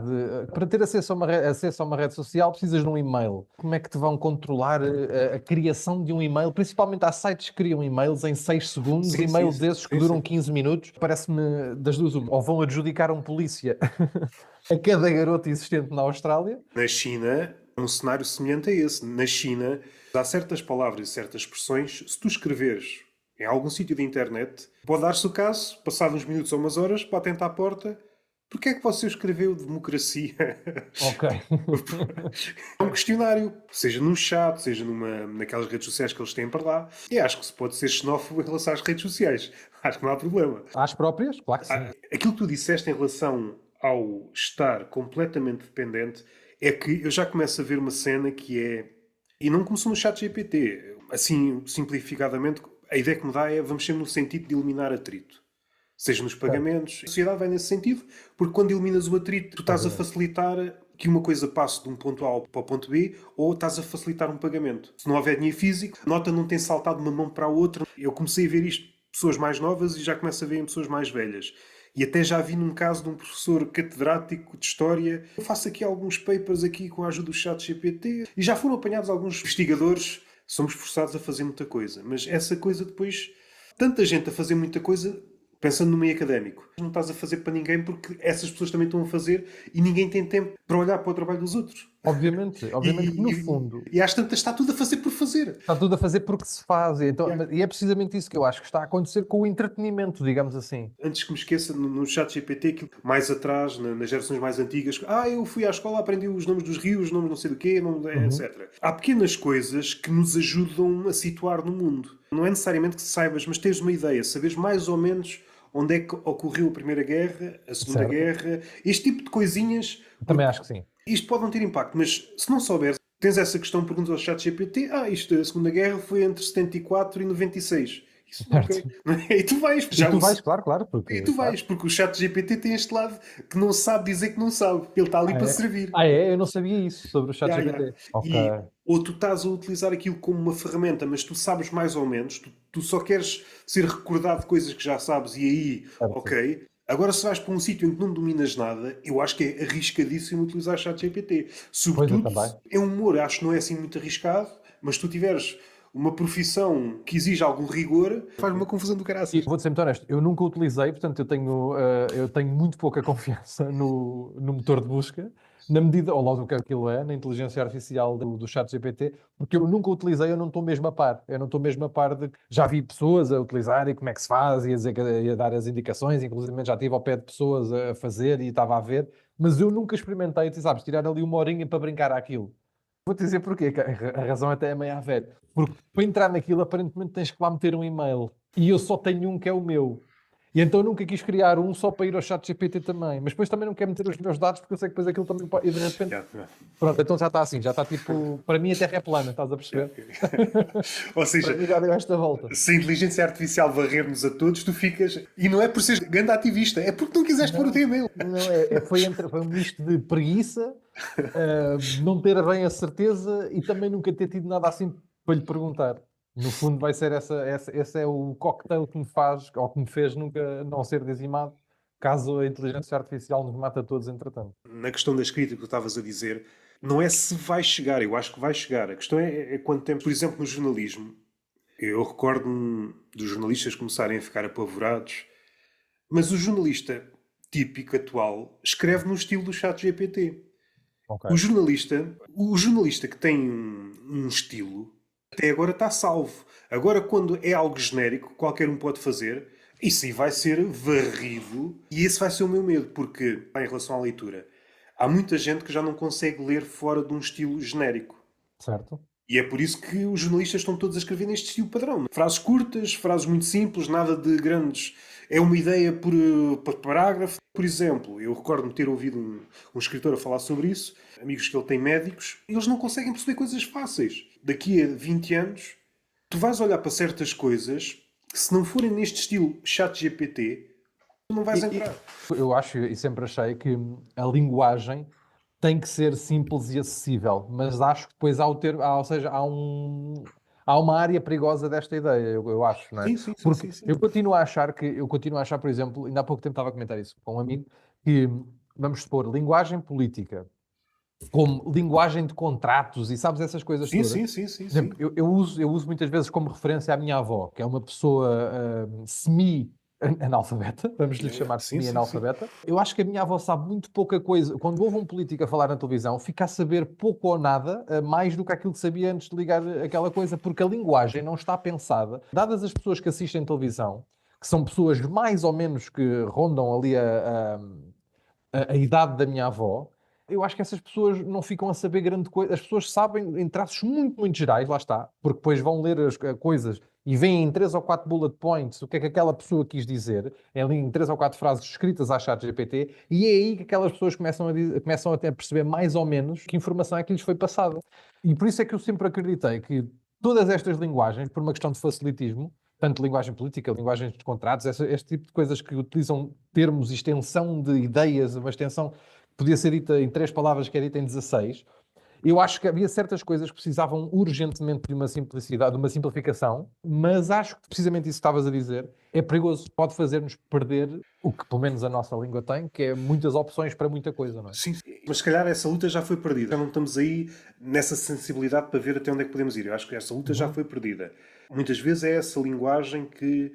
para ter acesso a uma rede social, precisas de um e-mail. Como é que te vão controlar a criação de um e-mail? Principalmente há sites que criam e-mails em 6 segundos, Sim, sim, e-mails sim, desses que sim, duram sim. 15 minutos. Parece-me das duas uma. Ou vão adjudicar um polícia a cada garoto existente na Austrália. Na China, um cenário semelhante a esse. Na China, há certas palavras e certas expressões, se tu escreveres em algum sítio da internet, pode dar-se o caso, passado uns minutos ou umas horas, batem-te à porta Porquê é que você escreveu democracia? Ok. É um questionário, seja num chat, seja naquelas redes sociais que eles têm para lá. E acho que se pode ser xenófobo em relação às redes sociais. Acho que não há problema. Às próprias? Claro que sim. Aquilo que tu disseste em relação ao estar completamente dependente é que eu já começo a ver uma cena que é. E não começou no chat GPT. Assim, simplificadamente, a ideia que me dá é vamos sempre no sentido de eliminar atrito. Seja nos Certo. pagamentos. A sociedade vai nesse sentido, porque quando eliminas o atrito, tu estás a Obviamente. facilitar que uma coisa passe de um ponto A para o ponto B, ou estás a facilitar um pagamento. Se não houver dinheiro físico, a nota não tem saltado de uma mão para a outra. Eu comecei a ver isto em pessoas mais novas e já começo a ver em pessoas mais velhas. E até já vi num caso de um professor catedrático de História. Eu faço aqui alguns papers aqui com a ajuda do chat GPT. E já foram apanhados alguns investigadores. Somos forçados a fazer muita coisa. Mas essa coisa depois... Tanta gente a fazer muita coisa, pensando no meio académico. Não estás a fazer para ninguém porque essas pessoas também estão a fazer e ninguém tem tempo para olhar para o trabalho dos outros. Obviamente que no fundo E às tantas está tudo a fazer por fazer. está tudo a fazer porque se faz. Então, Yeah. e é precisamente isso que eu acho que está a acontecer com o entretenimento, digamos assim. Antes que me esqueça, no chat GPT, aquilo mais atrás, nas gerações mais antigas, eu fui à escola, aprendi os nomes dos rios, os nomes não sei do quê, Uhum. etc. Há pequenas coisas que nos ajudam a situar no mundo. Não é necessariamente que saibas, mas tens uma ideia, saberes mais ou menos onde é que ocorreu a Primeira Guerra, a Segunda Certo? Guerra, este tipo de coisinhas, Também porque acho que sim. isto pode não ter impacto, mas se não souberes, tens essa questão, perguntas ao chat GPT, isto, a Segunda Guerra foi entre 74 e 96. Isso, ok. Certo. E tu vais, E já tu o, vais, claro, e porque, tu claro. vais, porque o chat GPT tem este lado que não sabe dizer que não sabe. Ele está ali Ah, para é? servir. Ah, é? Eu não sabia isso sobre o chat Yeah, yeah. GPT. Ok. E, ou tu estás a utilizar aquilo como uma ferramenta, mas tu sabes mais ou menos, tu só queres ser recordado de coisas que já sabes e aí, Certo. ok. Agora, se vais para um sítio em que não dominas nada, eu acho que é arriscadíssimo utilizar chat GPT. Pois eu Sobretudo, também. é um humor, acho que não é assim muito arriscado, mas se tu tiveres uma profissão que exige algum rigor, faz uma confusão do E caraças. vou-te ser muito honesto, eu nunca utilizei, portanto eu tenho muito pouca confiança no motor de busca, na medida, ou logo do que aquilo é, na inteligência artificial do chat GPT, porque eu nunca utilizei, eu não estou mesmo a par. Eu não estou mesmo a par de... Já vi pessoas a utilizar e como é que se faz, e a dizer, e a dar as indicações, inclusive já estive ao pé de pessoas a fazer e estava a ver, mas eu nunca experimentei, tu sabes, tirar ali uma horinha para brincar àquilo. Vou-te dizer porquê, que a razão até é meio à velha. Porque para entrar naquilo, aparentemente tens que lá meter um e-mail. E eu só tenho um que é o meu. E então nunca quis criar um só para ir ao chat GPT também. Mas depois também não quero meter os meus dados porque eu sei que depois aquilo também pode... E de repente, Yeah, yeah. pronto, então já está assim, já está tipo... Para mim a Terra é plana, estás a perceber? Ou Para seja, mim já deu esta volta. se a inteligência artificial varrer-nos a todos, tu ficas. E não é por seres grande ativista, é porque não quiseste pôr o teu Não, e-mail. não foi um misto de preguiça, não ter bem a certeza e também nunca ter tido nada assim para lhe perguntar. No fundo, vai ser esse é o cocktail que me faz, ou que me fez nunca não ser dizimado, caso a inteligência artificial nos mate a todos, entretanto. Na questão da escrita que tu estavas a dizer, não é se vai chegar, eu acho que vai chegar. A questão é quanto tempo, por exemplo, no jornalismo. Eu recordo-me dos jornalistas começarem a ficar apavorados, mas o jornalista típico atual escreve no estilo do chat GPT. Ok. O jornalista que tem um estilo, até agora está salvo. Agora, quando é algo genérico, qualquer um pode fazer, isso aí vai ser varrido. E esse vai ser o meu medo, porque, em relação à leitura, há muita gente que já não consegue ler fora de um estilo genérico. Certo? E é por isso que os jornalistas estão todos a escrever neste estilo padrão. Frases curtas, frases muito simples, nada de grandes. É uma ideia por parágrafo. Por exemplo, eu recordo-me ter ouvido um escritor a falar sobre isso, amigos que ele tem médicos, e eles não conseguem perceber coisas fáceis. Daqui a 20 anos, tu vais olhar para certas coisas que, se não forem neste estilo chat GPT, tu não vais E entrar. eu acho e sempre achei que a linguagem tem que ser simples e acessível, mas acho que depois ou seja, há uma área perigosa desta ideia, eu acho, não é? Sim, sim, sim, Porque sim, sim. eu continuo a achar, por exemplo, ainda há pouco tempo estava a comentar isso com um amigo, que vamos supor, linguagem política, como linguagem de contratos e sabes essas coisas Sim, todas. sim, sim, sim, Por exemplo, sim. eu uso muitas vezes como referência a minha avó, que é uma pessoa semi-analfabeta, vamos lhe chamar Sim, sim, sim. semi-analfabeta. Eu acho que a minha avó sabe muito pouca coisa. Quando houve um político a falar na televisão, fica a saber pouco ou nada, mais do que aquilo que sabia antes de ligar aquela coisa, porque a linguagem não está pensada. Dadas as pessoas que assistem televisão, que são pessoas mais ou menos que rondam ali a idade da minha avó, eu acho que essas pessoas não ficam a saber grande coisa. As pessoas sabem em traços muito, muito gerais, lá está, porque depois vão ler as coisas e veem em 3 ou 4 bullet points o que é que aquela pessoa quis dizer, é ali em 3 ou 4 frases escritas à ChatGPT, e é aí que aquelas pessoas começam a perceber mais ou menos que informação é que lhes foi passada. E por isso é que eu sempre acreditei que todas estas linguagens, por uma questão de facilitismo, tanto linguagem política, linguagens de contratos, este tipo de coisas que utilizam termos, extensão de ideias, uma extensão que podia ser dita em 3 palavras, que é dita em 16. Eu acho que havia certas coisas que precisavam urgentemente de uma simplicidade, de uma simplificação, mas acho que precisamente isso que estavas a dizer é perigoso. Pode fazer-nos perder o que pelo menos a nossa língua tem, que é muitas opções para muita coisa, não é? Sim, mas se calhar essa luta já foi perdida. Já não estamos aí nessa sensibilidade para ver até onde é que podemos ir. Eu acho que essa luta já Uhum. foi perdida. Muitas vezes é essa linguagem que,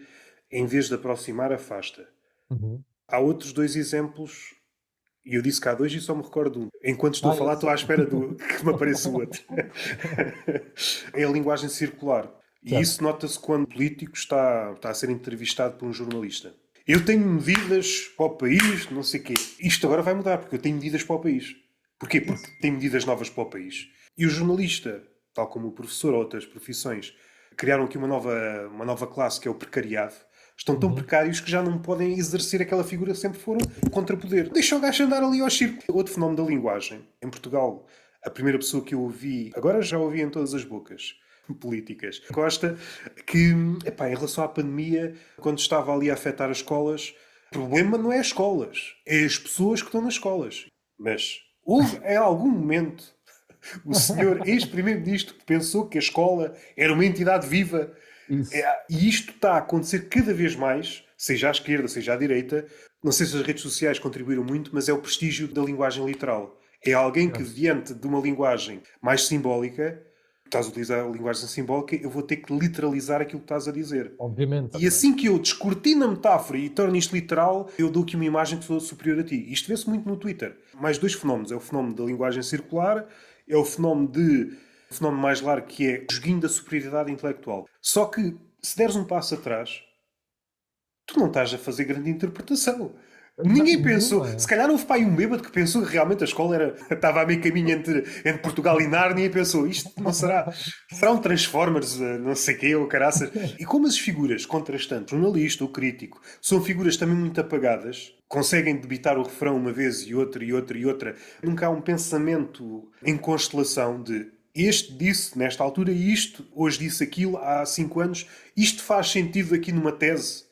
em vez de aproximar, afasta. Uhum. Há outros dois exemplos, e eu disse que há dois e só me recordo um. Enquanto estou a falar, Eu estou à sei. espera que me apareça o outro. É a linguagem circular. E Certo. isso nota-se quando um político está a ser entrevistado por um jornalista. Eu tenho medidas para o país, não sei o quê. Isto agora vai mudar, porque eu tenho medidas para o país. Porquê? Porque tenho medidas novas para o país. E o jornalista, tal como o professor ou outras profissões, criaram aqui uma nova classe, que é o precariado. Estão tão Uhum. precários que já não podem exercer aquela figura que sempre foram contra poder. Deixa o gajo andar ali ao circo. Outro fenómeno da linguagem. Em Portugal, a primeira pessoa que eu ouvi, agora já ouvi em todas as bocas políticas, Costa, que, epá, em relação à pandemia, quando estava ali a afetar as escolas, o problema não é as escolas, é as pessoas que estão nas escolas. Mas houve, em algum momento, o senhor ex-primeiro-ministro que pensou que a escola era uma entidade viva. Isso. E isto está a acontecer cada vez mais, seja à esquerda, seja à direita. Não sei se as redes sociais contribuíram muito, mas é o prestígio da linguagem literal. É alguém que, Certo. diante de uma linguagem mais simbólica, estás a utilizar a linguagem simbólica, eu vou ter que literalizar aquilo que estás a dizer. Obviamente E também. assim que eu descortino a metáfora e torno isto literal, eu dou aqui uma imagem que sou superior a ti. Isto vê-se muito no Twitter. Mais dois fenómenos. É o fenómeno da linguagem circular, é o fenómeno mais largo, que é o joguinho da superioridade intelectual. Só que, se deres um passo atrás, tu não estás a fazer grande interpretação. Ninguém pensou. Se Nenhuma. calhar houve pai um bêbado que pensou que realmente a escola estava a meio caminho entre Portugal e Nárnia e pensou isto não será. Será um Transformers, não sei quê, ou caraças. E como as figuras contrastantes, o jornalista, o crítico, são figuras também muito apagadas, conseguem debitar o refrão uma vez e outra e outra e outra, nunca há um pensamento em constelação de este disse nesta altura isto, hoje disse aquilo há 5 anos, isto faz sentido aqui numa tese.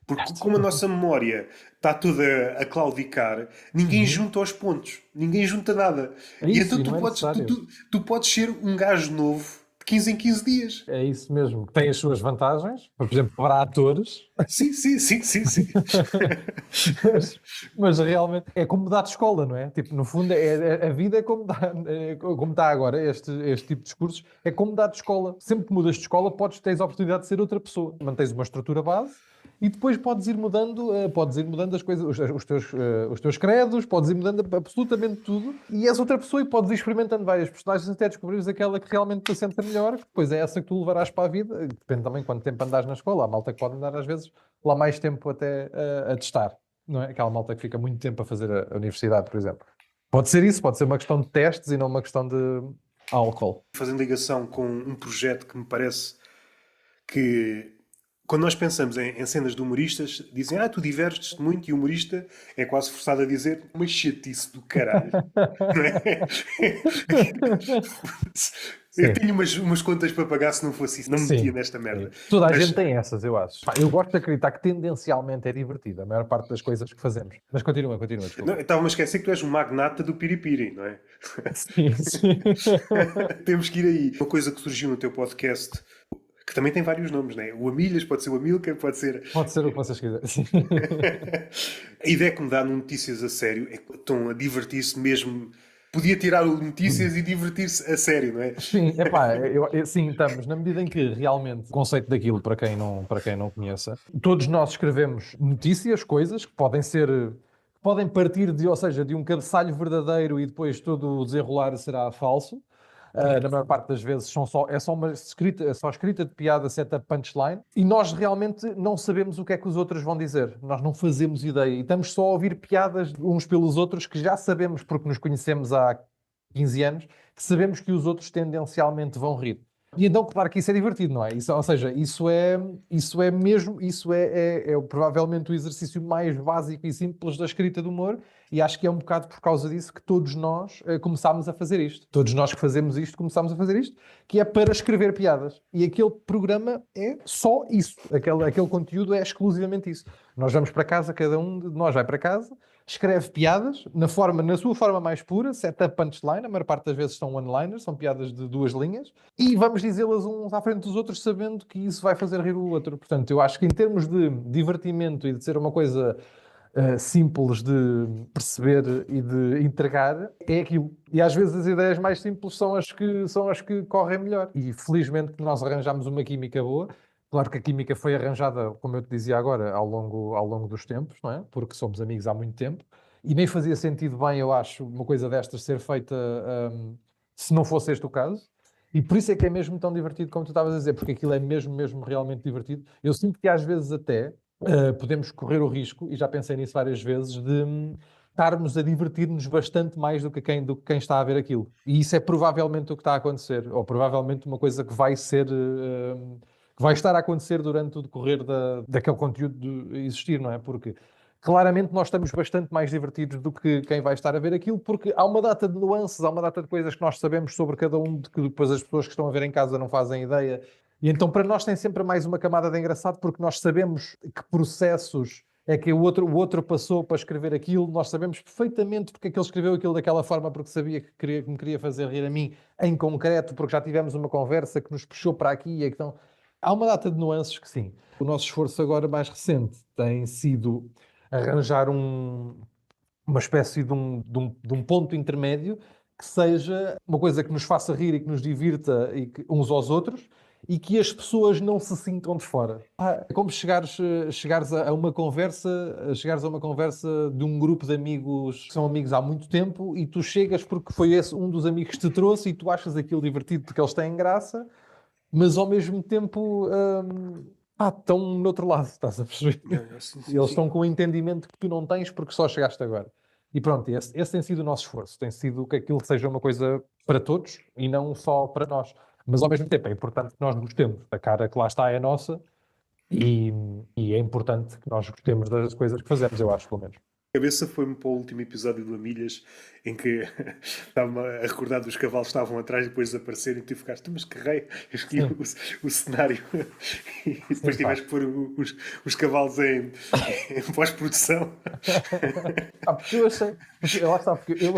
Porque como a nossa memória está toda a claudicar, ninguém Uhum. junta os pontos. Ninguém junta nada. É E isso, então e tu não é podes, necessário. tu podes ser um gajo novo de 15 em 15 dias. É isso mesmo. Tem as suas vantagens, por exemplo, para atores, Sim, sim, sim, sim, sim. mas realmente é como mudar de escola, não é? Tipo, no fundo, a vida como está agora, este tipo de discursos, é como mudar de escola. Sempre que mudas de escola, tens a oportunidade de ser outra pessoa. Mantens uma estrutura base e depois podes ir mudando as coisas, os teus credos, podes ir mudando absolutamente tudo e és outra pessoa e podes ir experimentando várias personagens até descobrires aquela que realmente te senta melhor, que depois é essa que tu levarás para a vida. Depende também quanto tempo andares na escola. Há malta que pode andar às vezes lá mais tempo até a testar, não é? Aquela malta que fica muito tempo a fazer a universidade, por exemplo. Pode ser isso, pode ser uma questão de testes e não uma questão de álcool. Fazendo ligação com um projeto que me parece que, quando nós pensamos em cenas de humoristas, dizem, tu divertes-te muito, e o humorista é quase forçado a dizer uma chatice do caralho. Não é? Eu Sim. tenho umas contas para pagar, se não fosse isso, não me metia Sim, nesta merda. sim. Toda a Mas gente tem essas, eu acho. Pá, eu gosto de acreditar que tendencialmente é divertido, a maior parte das coisas que fazemos. Mas continua, não, desculpa. eu estava-me a esquecer que tu és um magnata do piripiri, não é? Sim, sim. Temos que ir aí. Uma coisa que surgiu no teu podcast, que também tem vários nomes, não é? O Amilhas, pode ser o Amilcar, pode ser. Pode ser o que vocês quiserem. Sim. A ideia que me dá no Notícias a sério é que estão a divertir-se mesmo. Podia tirar o Notícias e divertir-se a sério, não é? Sim, epá, sim, estamos, na medida em que realmente o conceito daquilo, para quem não conheça, todos nós escrevemos notícias, coisas que podem partir ou seja, de um cabeçalho verdadeiro e depois todo o desenrolar será falso. Na maior parte das vezes é só escrita de piada, setup, punchline, e nós realmente não sabemos o que é que os outros vão dizer. Nós não fazemos ideia. E estamos só a ouvir piadas uns pelos outros que já sabemos, porque nos conhecemos há 15 anos, que sabemos que os outros tendencialmente vão rir. E então, claro que isso é divertido, não é? Ou seja, isso é provavelmente o exercício mais básico e simples da escrita de humor, e acho que é um bocado por causa disso que todos nós começámos a fazer isto. Todos nós que fazemos isto, começámos a fazer isto, que é para escrever piadas. E aquele programa é só isso. Aquele conteúdo é exclusivamente isso. Nós vamos para casa, cada um de nós vai para casa, escreve piadas na sua forma mais pura, setup punchline, a maior parte das vezes são one-liners, são piadas de 2 linhas, e vamos dizê-las uns à frente dos outros sabendo que isso vai fazer rir o outro. Portanto, eu acho que em termos de divertimento e de ser uma coisa simples de perceber e de entregar, é aquilo. E às vezes as ideias mais simples são as que correm melhor. E felizmente que nós arranjamos uma química boa. Claro que a química foi arranjada, como eu te dizia agora, ao longo dos tempos, não é? Porque somos amigos há muito tempo. E nem fazia sentido bem, eu acho, uma coisa destas ser feita, se não fosse este o caso. E por isso é que é mesmo tão divertido como tu estavas a dizer, porque aquilo é mesmo, mesmo realmente divertido. Eu sinto que às vezes até podemos correr o risco, e já pensei nisso várias vezes, de estarmos a divertir-nos bastante mais do que quem está a ver aquilo. E isso é provavelmente o que está a acontecer, ou provavelmente uma coisa que vai ser, que vai estar a acontecer durante o decorrer daquele conteúdo de existir, não é? Porque claramente nós estamos bastante mais divertidos do que quem vai estar a ver aquilo, porque há uma data de nuances, há uma data de coisas que nós sabemos sobre cada um, de que depois as pessoas que estão a ver em casa não fazem ideia. E então para nós tem sempre mais uma camada de engraçado, porque nós sabemos que processos é que o outro passou para escrever aquilo, nós sabemos perfeitamente porque é que ele escreveu aquilo daquela forma, porque sabia que me queria fazer rir a mim em concreto, porque já tivemos uma conversa que nos puxou para aqui. E então, há uma data de nuances que sim. O nosso esforço agora mais recente tem sido arranjar uma espécie de um ponto intermédio que seja uma coisa que nos faça rir e que nos divirta uns aos outros, e que as pessoas não se sintam de fora. É como chegares a uma conversa de um grupo de amigos que são amigos há muito tempo, e tu chegas porque foi esse um dos amigos que te trouxe e tu achas aquilo divertido porque eles têm graça, mas ao mesmo tempo estão no outro lado, estás a perceber? Sim, E sim, eles sim. estão com um entendimento que tu não tens porque só chegaste agora. E pronto, esse tem sido o nosso esforço. Tem sido que aquilo seja uma coisa para todos e não só para nós. Mas ao mesmo tempo é importante que nós gostemos. A cara que lá está é nossa, e, e é importante que nós gostemos das coisas que fazemos, eu acho, pelo menos. A cabeça foi-me para o último episódio do Amilhas, em que estava-me a recordar dos cavalos que estavam atrás e depois desapareceram, e tu ficaste, mas que rei, eu escolhi Sim, o cenário, e depois sim, pá. tiveste que pôr os cavalos em pós-produção. Porque eu achei. Lá está, porque eu.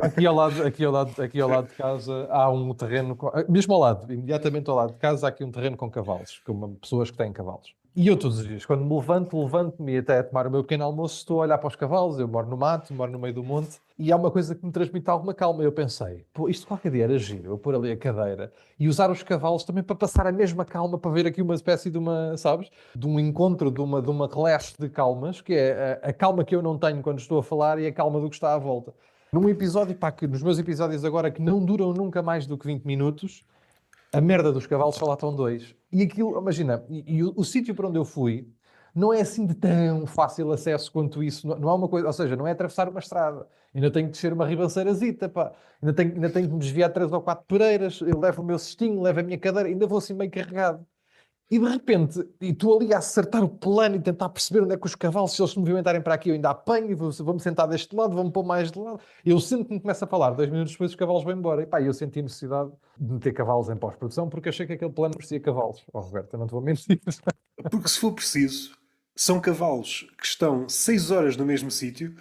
Aqui ao lado de casa há um terreno, mesmo ao lado, imediatamente ao lado de casa, há aqui um terreno com cavalos, com pessoas que têm cavalos. E eu todos os dias, quando me levanto-me e até a tomar o meu pequeno almoço, estou a olhar para os cavalos. Eu moro no mato, moro no meio do monte, e há uma coisa que me transmite alguma calma. Eu pensei, pô, isto qualquer dia era giro, eu pôr ali a cadeira e usar os cavalos também para passar a mesma calma, para ver aqui uma espécie de uma, sabes, de um encontro, de uma clash de calmas, que é a calma que eu não tenho quando estou a falar e a calma do que está à volta. Num episódio, pá, que nos meus episódios agora que não duram nunca mais do que 20 minutos, a merda dos cavalos só lá estão 2. E aquilo, imagina, e o sítio para onde eu fui não é assim de tão fácil acesso quanto isso. Não é uma coisa, ou seja, não é atravessar uma estrada. Ainda tenho que descer uma ribaceirazita, pá. Ainda tenho que me desviar 3 ou 4 pereiras. Eu levo o meu cestinho, levo a minha cadeira, ainda vou assim meio carregado. E de repente, e tu ali a acertar o plano e tentar perceber onde é que os cavalos, se eles se movimentarem para aqui, eu ainda apanho, e vou-me sentar deste lado, vou-me pôr mais de lado. Eu sinto que me começa a falar, 2 minutos depois os cavalos vão embora. E pá, eu senti a necessidade de meter cavalos em pós-produção porque achei que aquele plano merecia cavalos. Oh, Roberto, eu não te vou mentir. Porque se for preciso, são cavalos que estão 6 horas no mesmo sítio,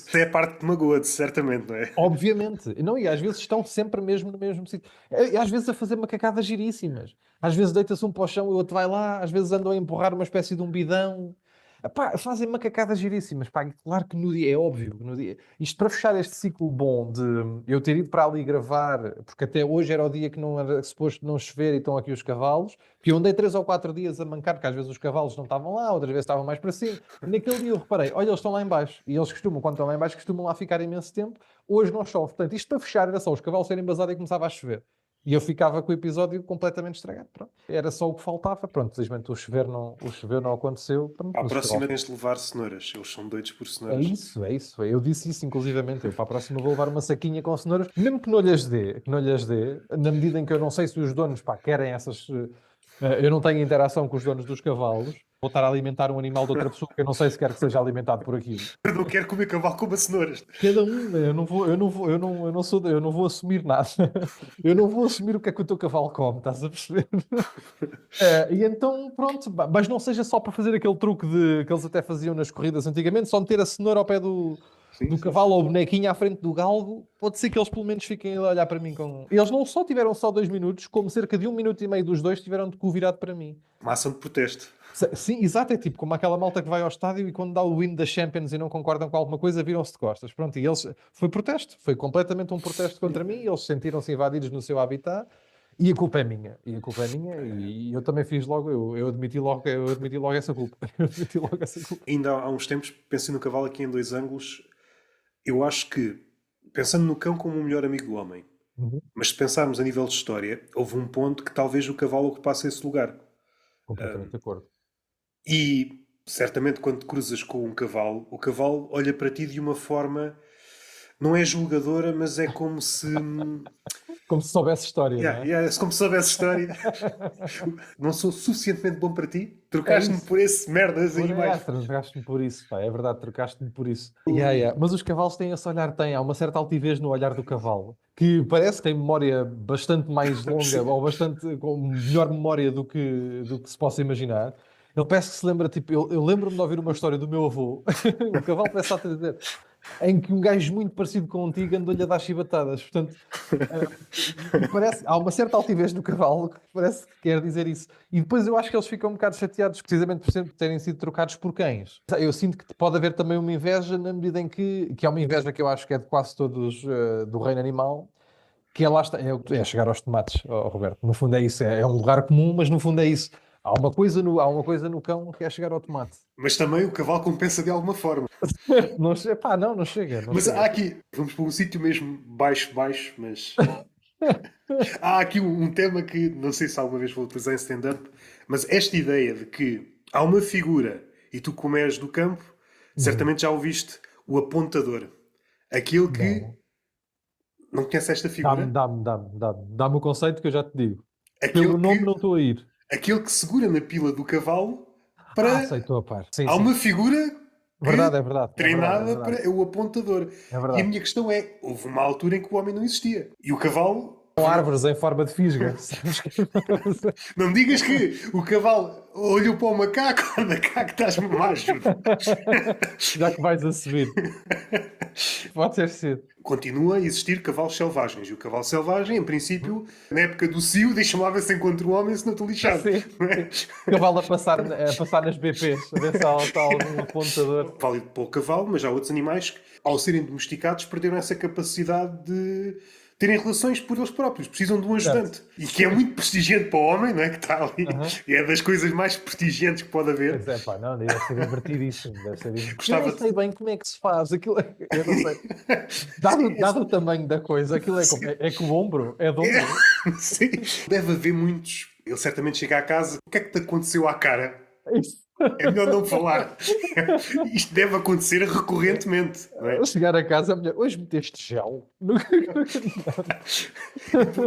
até a parte de Magoa, certamente, não é? Obviamente. Não, e às vezes estão sempre mesmo no mesmo sítio. E às vezes a fazer macacadas giríssimas. Às vezes deita-se um para o chão e o outro vai lá. Às vezes andam a empurrar uma espécie de um bidão. Epá, fazem macacadas giríssimas, pá, e claro que no dia, é óbvio, no dia, isto para fechar este ciclo bom de eu ter ido para ali gravar, porque até hoje era o dia que não era suposto não chover e estão aqui os cavalos, que eu andei 3 ou 4 dias a mancar, porque às vezes os cavalos não estavam lá, outras vezes estavam mais para cima, e naquele dia eu reparei, olha, eles estão lá em baixo, e eles costumam, quando estão lá em baixo, costumam lá ficar imenso tempo, hoje não chove, portanto, isto para fechar era só os cavalos serem embasados e começava a chover. E eu ficava com o episódio completamente estragado. Pronto. Era só o que faltava. Pronto, felizmente o chover não aconteceu. Pronto, À mas os próxima cavalos. tens de levar cenouras. Eles são doidos por É cenouras. isso, é isso. Eu disse isso inclusivamente. Eu para a próxima vou levar uma saquinha com cenouras, mesmo que não lhes dê, na medida em que eu não sei se os donos pá, querem essas. Eu não tenho interação com os donos dos cavalos. Vou estar a alimentar um animal de outra pessoa que eu não sei se quer que seja alimentado por aquilo. Eu não quero comer cavalo com cenouras. Cada um, eu não vou assumir nada. Eu não vou assumir o que o teu cavalo come, estás a perceber? E então, pronto, mas não seja só para fazer aquele truque que eles até faziam nas corridas antigamente, só meter a cenoura ao pé Sim, do sim, cavalo sim. ou o bonequinho à frente do galgo, pode ser que eles pelo menos fiquem a olhar para mim com. Eles não só tiveram só 2 minutos, como cerca de 1 minuto e meio dos dois tiveram de cu virado para mim. Uma ação de protesto. Sim, exato, é tipo como aquela malta que vai ao estádio e quando dá o win da Champions e não concordam com alguma coisa, viram-se de costas. Pronto, e eles. Foi protesto, foi completamente um protesto contra mim, e eles sentiram-se invadidos no seu habitat. E a culpa é minha, e a culpa é minha, e eu também fiz logo, eu admiti logo essa culpa. Eu admiti logo essa culpa. Ainda há uns tempos, pensei no cavalo aqui em dois ângulos. Eu acho que, pensando no cão como o melhor amigo do homem, Uhum. mas se pensarmos a nível de história, houve um ponto que talvez o cavalo ocupasse esse lugar. Completamente de acordo. E certamente quando te cruzas com um cavalo, o cavalo olha para ti de uma forma, não é julgadora, mas é como se. Como se soubesse história, não Yeah, é? yeah, é como se soubesse história. Não sou suficientemente bom para ti? É Trocaste-me isso. por esse merdas aí Por mais. trocaste-me por isso, pá, é verdade, trocaste-me por isso. Mas os cavalos têm esse olhar, há uma certa altivez no olhar do cavalo, que parece que tem memória bastante mais longa, ou bastante, com melhor memória do que se possa imaginar. Ele parece que se lembra, tipo, eu lembro-me de ouvir uma história do meu avô, o cavalo parece estar a dizer, em que um gajo muito parecido contigo andou-lhe a dar chibatadas. Portanto, e parece, há uma certa altivez do cavalo que parece que quer dizer isso. E depois eu acho que eles ficam um bocado chateados precisamente por terem sido trocados por cães. Eu sinto que pode haver também uma inveja na medida em que é uma inveja que eu acho que é de quase todos do reino animal, que é lá está, é chegar aos tomates, Roberto. No fundo é isso, é um lugar comum, mas no fundo é isso. Há uma coisa no cão que é chegar ao tomate. Mas também o cavalo compensa de alguma forma. Não, pá, não chega, não Mas há chega. aqui, vamos para um sítio mesmo baixo, baixo, mas há aqui um tema que não sei se alguma vez vou utilizar em stand-up, mas esta ideia de que há uma figura e tu, como és do campo, Uhum. certamente já ouviste o apontador. Aquele que Não. não conhece esta Dá-me, figura, dá-me, dá-me, dá-me. Dá-me o conceito que eu já te digo. aquele Pelo nome que, não estou a ir. aquele que segura na pila do cavalo Sei, para. estou a par. Sim, Há sim. uma figura Verdade, que é verdade, é verdade, é treinada para verdade. é o apontador. É E a verdade. minha questão é: houve uma altura em que o homem não existia. E o cavalo. Com árvores em forma de fisga. Sabes que... Não me digas que o cavalo olhou para o macaco, o macaco estás-me uma ajuda. Já que vais a subir. Pode ter sido. Continua a existir cavalos selvagens. E o cavalo selvagem, em princípio, na época do cio, chamava-se encontra o homem se não estou lixado. Sim, Não é? sim. Cavalo a passar nas BPs, a ver se há algum apontador. Válido para o cavalo, mas há outros animais que, ao serem domesticados, perderam essa capacidade de terem relações por eles próprios. Precisam de um Certo. ajudante. E que é muito prestigiante para o homem, não é? Que está ali. Aham. É das coisas mais prestigiantes que pode haver. Pois é, pá, não, deve ser divertidíssimo, deve ser divertido. Eu nem Gostava sei de. bem como é que se faz aquilo. Eu não sei. Dado o tamanho da coisa, aquilo é como? É que o ombro é de ombro. Sim. Deve haver muitos. Ele certamente chega à casa. O que é que te aconteceu à cara? É isso. É melhor não falar. Isto deve acontecer recorrentemente, não é? Chegar a casa, a mulher, hoje meteste gel.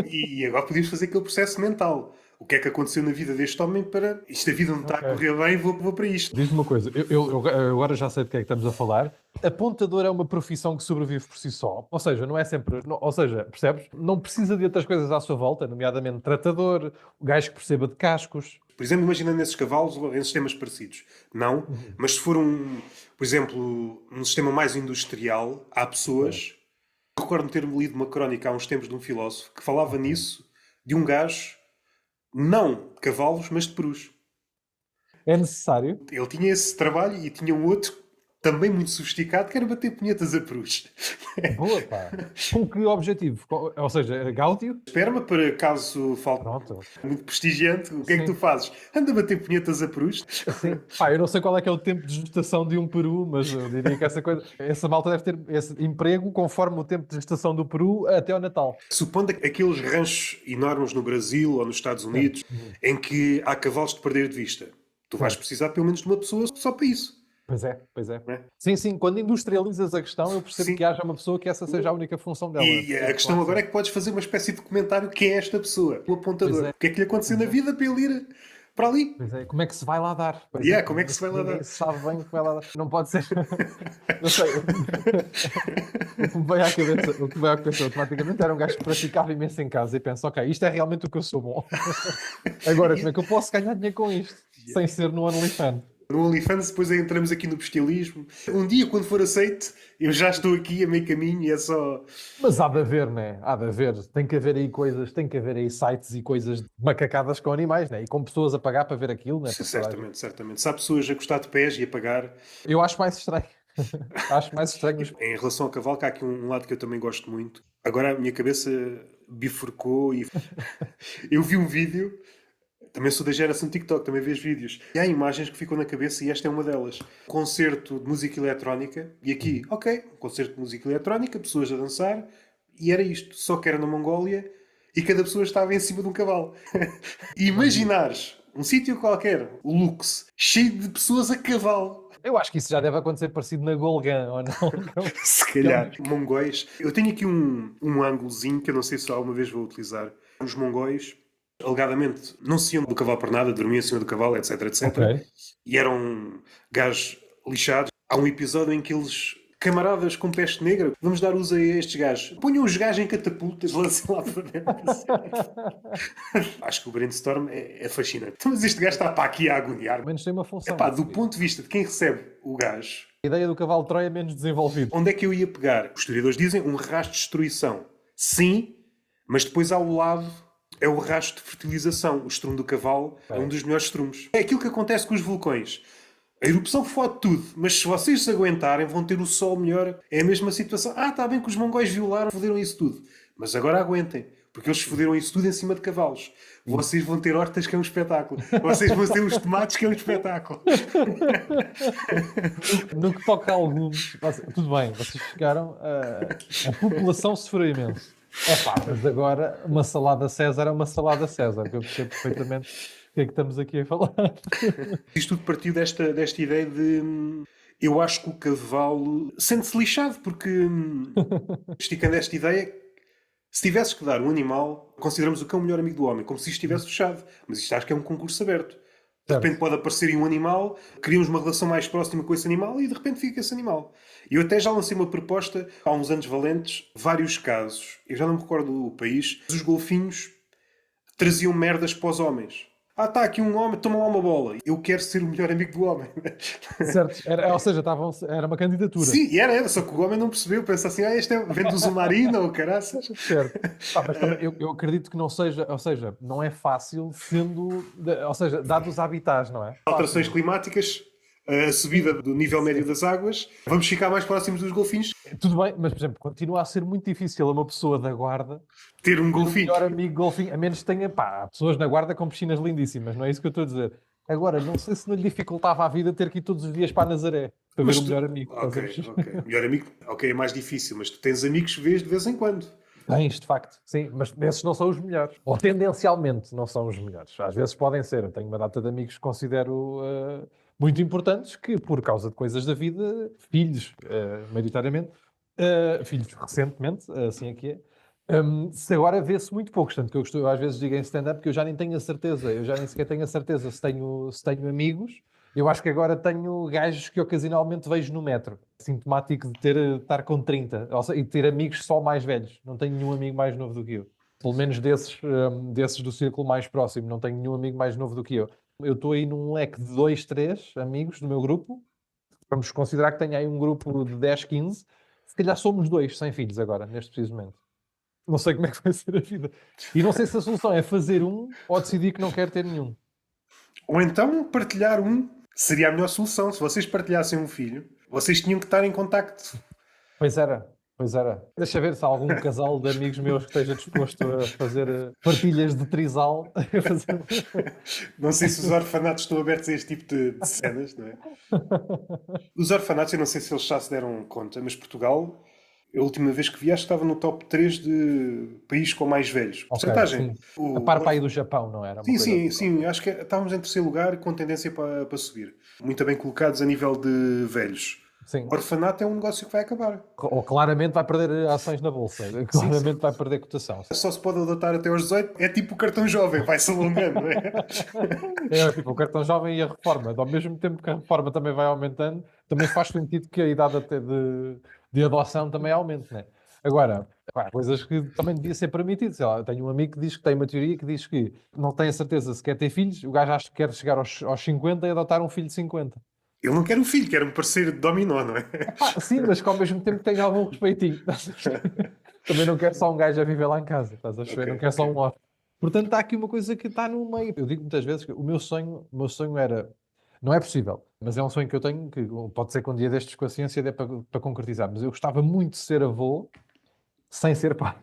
E agora podíamos fazer aquele processo mental. O que é que aconteceu na vida deste homem para isto, a vida não está a Ok. correr bem, vou para isto. Diz-me uma coisa, eu agora já sei de que é que estamos a falar. Apontador é uma profissão que sobrevive por si só. Ou seja, não é sempre. Ou seja, percebes? Não precisa de outras coisas à sua volta, nomeadamente tratador, o gajo que perceba de cascos. Por exemplo, imaginando esses cavalos em sistemas parecidos. Não, Uhum. mas se for por exemplo, um sistema mais industrial, há Certo. pessoas. Recordo-me ter lido uma crónica há uns tempos de um filósofo que falava Ok. nisso, de um gajo, não de cavalos, mas de perus. É necessário? Ele tinha esse trabalho e tinha um outro também muito sofisticado que era bater punhetas a perus. Boa, pá. Com que objetivo? Ou seja, Gáudio? Esperma para caso falte Pronto. muito prestigiante, o que é que tu Sim. fazes? Anda a bater punhetas a perus? Sim. Pá, eu não sei qual é que é o tempo de gestação de um peru, mas eu diria que essa malta deve ter esse emprego conforme o tempo de gestação do peru até ao Natal. Supondo aqueles ranchos enormes no Brasil ou nos Estados Certo. Unidos em que há cavalos de perder de vista, tu vais Certo. precisar pelo menos de uma pessoa só para isso. Pois é, pois é. Não é? Sim, sim, quando industrializas a questão, eu percebo que Sim. haja uma pessoa que essa seja a única função dela. Eu E a percebo, questão claro que agora é sim. que podes fazer uma espécie de comentário quem é esta pessoa, o Pois apontador. é, O que é que lhe aconteceu pois na é, vida para ele ir para ali? pois é. Como é que se vai lá dar? Pois é, Como é que se vai lá ninguém dar? sabe bem o que vai lá dar. Não pode ser. Não sei. O que me veio à cabeça, o que me veio à cabeça automaticamente era um gajo que praticava imenso em casa e pensa, ok, isto é realmente o que eu sou bom. Agora, como é que eu posso ganhar dinheiro com isto? Sem ser no OnlyFans. No OnlyFans, depois aí entramos aqui no bestialismo. Um dia, quando for aceito, eu já estou aqui a meio caminho e é só. Mas há de haver, né? Há de haver. Tem que haver aí coisas, tem que haver aí sites e coisas macacadas com animais, né? E com pessoas a pagar para ver aquilo, né? Para toda a gente. Certamente, certamente. Se há pessoas a gostar de pés e a pagar. Eu acho mais estranho. Acho mais estranho. Em relação ao cavalo, que há aqui um lado que eu também gosto muito. Agora a minha cabeça bifurcou e eu vi um vídeo. Também sou da geração TikTok, também vejo vídeos. E há imagens que ficam na cabeça e esta é uma delas. Concerto de música eletrónica. E aqui, ok, um concerto de música eletrónica, pessoas a dançar. E era isto. Só que era na Mongólia e cada pessoa estava em cima de um cavalo. E imaginares um sítio qualquer, o Lux, cheio de pessoas a cavalo. Eu acho que isso já deve acontecer parecido na Golgã, ou não? Se calhar. Mongóis. Eu tenho aqui um ângulozinho que eu não sei se alguma vez vou utilizar. Os mongóis, alegadamente, não se iam do cavalo por nada, dormiam em cima do cavalo, etc, etc. Ok. E eram gajos lixados. Há um episódio em que eles, camaradas com peste negra, vamos dar uso a estes gajos. Ponham os gajos em catapultas, lancem lá para dentro. Acho que o brainstorm é fascinante. Então, mas este gajo está para aqui a agoniar. Ao menos tem uma função. Epá, do ponto de vista de quem recebe o gajo, A ideia do cavalo de Troia é menos desenvolvido. onde é que eu ia pegar? Os historiadores dizem um rastro de destruição. Sim, mas depois ao lado é o rastro de fertilização. O estrume do cavalo é um dos melhores estrumes. É aquilo que acontece com os vulcões. A erupção fode tudo, mas se vocês se aguentarem vão ter o sol melhor. É a mesma situação. Ah, está bem que os mongóis violaram, foderam isso tudo. Mas agora aguentem, porque eles foderam isso tudo em cima de cavalos. Vocês vão ter hortas que é um espetáculo. Vocês vão ter os tomates que é um espetáculo. No que toca a alguns, tudo bem, vocês chegaram, a população sofreu imenso. É pá, mas agora uma salada César é uma salada César, que eu percebo perfeitamente o que é que estamos aqui a falar. Isto tudo partiu desta ideia de. Eu acho que o cavalo sente-se lixado, porque, esticando esta ideia, se tivesses que dar um animal, consideramos o cão o melhor amigo do homem, como se isto estivesse fechado. Mas isto acho que é um concurso aberto. De repente pode aparecer aí um animal, criamos uma relação mais próxima com esse animal e de repente fica esse animal. E eu até já lancei uma proposta há uns anos valentes, vários casos, eu já não me recordo o país, os golfinhos traziam merdas para os homens. Ah, está aqui um homem, toma lá uma bola. Eu quero ser o melhor amigo do homem. Certo, ou seja, era uma candidatura. Sim, e era, só que o homem não percebeu. Pensa assim, este vem do Zumarino ou caraças. Certo. Mas também, eu acredito que não seja, ou seja, não é fácil sendo, ou seja, dados os habitats, não é? Alterações climáticas, a subida do nível médio das águas, vamos ficar mais próximos dos golfinhos. Tudo bem, mas, por exemplo, continua a ser muito difícil a uma pessoa da guarda Ter um ter o golfinho. melhor amigo golfinho, a menos que tenha, pá, há pessoas na guarda com piscinas lindíssimas, não é isso que eu estou a dizer. Agora, não sei se não lhe dificultava a vida ter que ir todos os dias para a Nazaré para ver o melhor amigo. Ok. Melhor amigo, ok, é mais difícil, mas tu tens amigos que vês de vez em quando. Tens, de facto, sim, mas esses não são os melhores. Ou tendencialmente não são os melhores. Às vezes podem ser. Eu tenho uma data de amigos que considero muito importantes que, por causa de coisas da vida, filhos, maioritariamente, filhos recentemente, assim aqui é, se agora vê-se muito pouco. Tanto que eu às vezes digo em stand-up que eu já nem tenho a certeza, eu já nem sequer tenho a certeza se tenho amigos. Eu acho que agora tenho gajos que ocasionalmente vejo no metro. Sintomático de estar com 30. Ou seja, e ter amigos só mais velhos. Não tenho nenhum amigo mais novo do que eu. Pelo menos desses do círculo mais próximo. Não tenho nenhum amigo mais novo do que eu. Eu estou aí num leque de 2, 3 amigos do meu grupo. Vamos considerar que tenho aí um grupo de 10, 15. Se calhar somos 2 sem filhos agora, neste preciso momento. Não sei como é que vai ser a vida. E não sei se a solução é fazer um ou decidir que não quer ter nenhum. Ou então partilhar um seria a melhor solução. Se vocês partilhassem um filho, vocês tinham que estar em contacto. Pois era, pois era. Deixa ver se há algum casal de amigos meus que esteja disposto a fazer partilhas de trisal. Não sei se os orfanatos estão abertos a este tipo de cenas, não é? Os orfanatos, eu não sei se eles já se deram conta, mas Portugal, a última vez que vi, acho que estava no top 3 de países com mais velhos. Ok, Porcentagem. sim. A par para aí do Japão, não era? Uma Sim, coisa sim, assim. sim. Acho que estávamos em terceiro lugar com tendência para subir. Muito bem colocados a nível de velhos. Sim. Orfanato é um negócio que vai acabar. Ou claramente vai perder ações na bolsa. Sim, sim. Claramente vai perder cotação. Só se pode adotar até aos 18. É tipo o cartão jovem, vai-se alongando, não é? É tipo o cartão jovem e a reforma. Ao mesmo tempo que a reforma também vai aumentando, também faz sentido que a idade até de adoção também aumente, né? Agora, pá, coisas que também devia ser permitido. Sei lá, eu tenho um amigo que diz que tem uma teoria que diz que não tem a certeza se quer ter filhos, o gajo acha que quer chegar aos 50 e adotar um filho de 50. Eu não quero um filho, quero um parceiro de dominó, não é? Pá, sim, mas que ao mesmo tempo tenha algum respeitinho. Também não quero só um gajo a viver lá em casa, estás a ver? Ok, Não quero só ok. um órfão. Portanto, está aqui uma coisa que está no meio. Eu digo muitas vezes que o meu sonho era. Não é possível, mas é um sonho que eu tenho, que pode ser que um dia destes com a ciência dê para concretizar. Mas eu gostava muito de ser avô sem ser pai.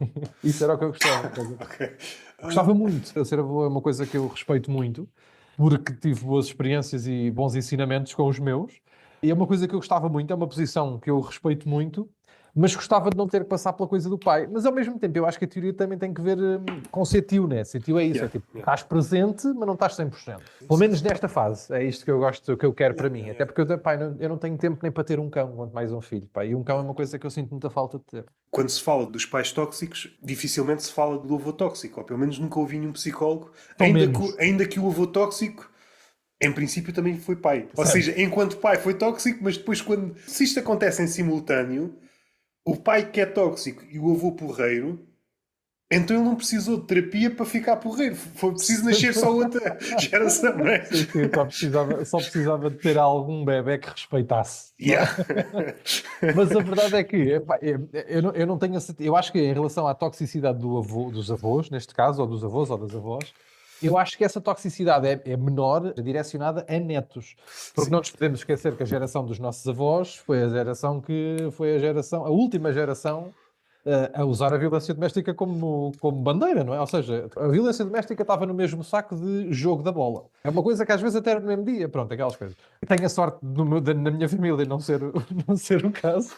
Isso era o que eu gostava. Estás a ver? Ok. Gostava muito. Ser avô é uma coisa que eu respeito muito, porque tive boas experiências e bons ensinamentos com os meus. E é uma coisa que eu gostava muito, é uma posição que eu respeito muito, mas gostava de não ter que passar pela coisa do pai. Mas ao mesmo tempo, eu acho que a teoria também tem que ver com ser tio, né? Ser tio é isso, é Yeah, tipo, yeah. estás presente, mas não estás 100%. Pelo menos nesta fase, é isto que eu gosto, que eu quero para mim. Até porque pai, eu não tenho tempo nem para ter um cão, quanto mais um filho, pai. E um cão é uma coisa que eu sinto muita falta de ter. Quando se fala dos pais tóxicos, dificilmente se fala do avô tóxico. Ou pelo menos nunca ouvi nenhum psicólogo. Pelo Ainda que o avô tóxico, em princípio, também foi pai. Ou certo. seja, enquanto pai foi tóxico, mas depois, se isto acontece em simultâneo, o pai que é tóxico e o avô porreiro, então ele não precisou de terapia para ficar porreiro. Foi preciso nascer só outra geração, não é? Sim, sim, só precisava de ter algum bebé que respeitasse, não é? Yeah. Mas a verdade é que, epá, eu não tenho a certeza. Eu acho que em relação à toxicidade dos avós, neste caso, ou dos avós ou das avós, eu acho que essa toxicidade é menor, direcionada a netos. Porque não Sim. nos podemos esquecer que a geração dos nossos avós foi a geração que foi a última geração a usar a violência doméstica como bandeira, não é? Ou seja, a violência doméstica estava no mesmo saco de jogo da bola. É uma coisa que às vezes até era no mesmo dia, pronto, aquelas coisas. Tenho a sorte na minha família não ser, não ser o caso,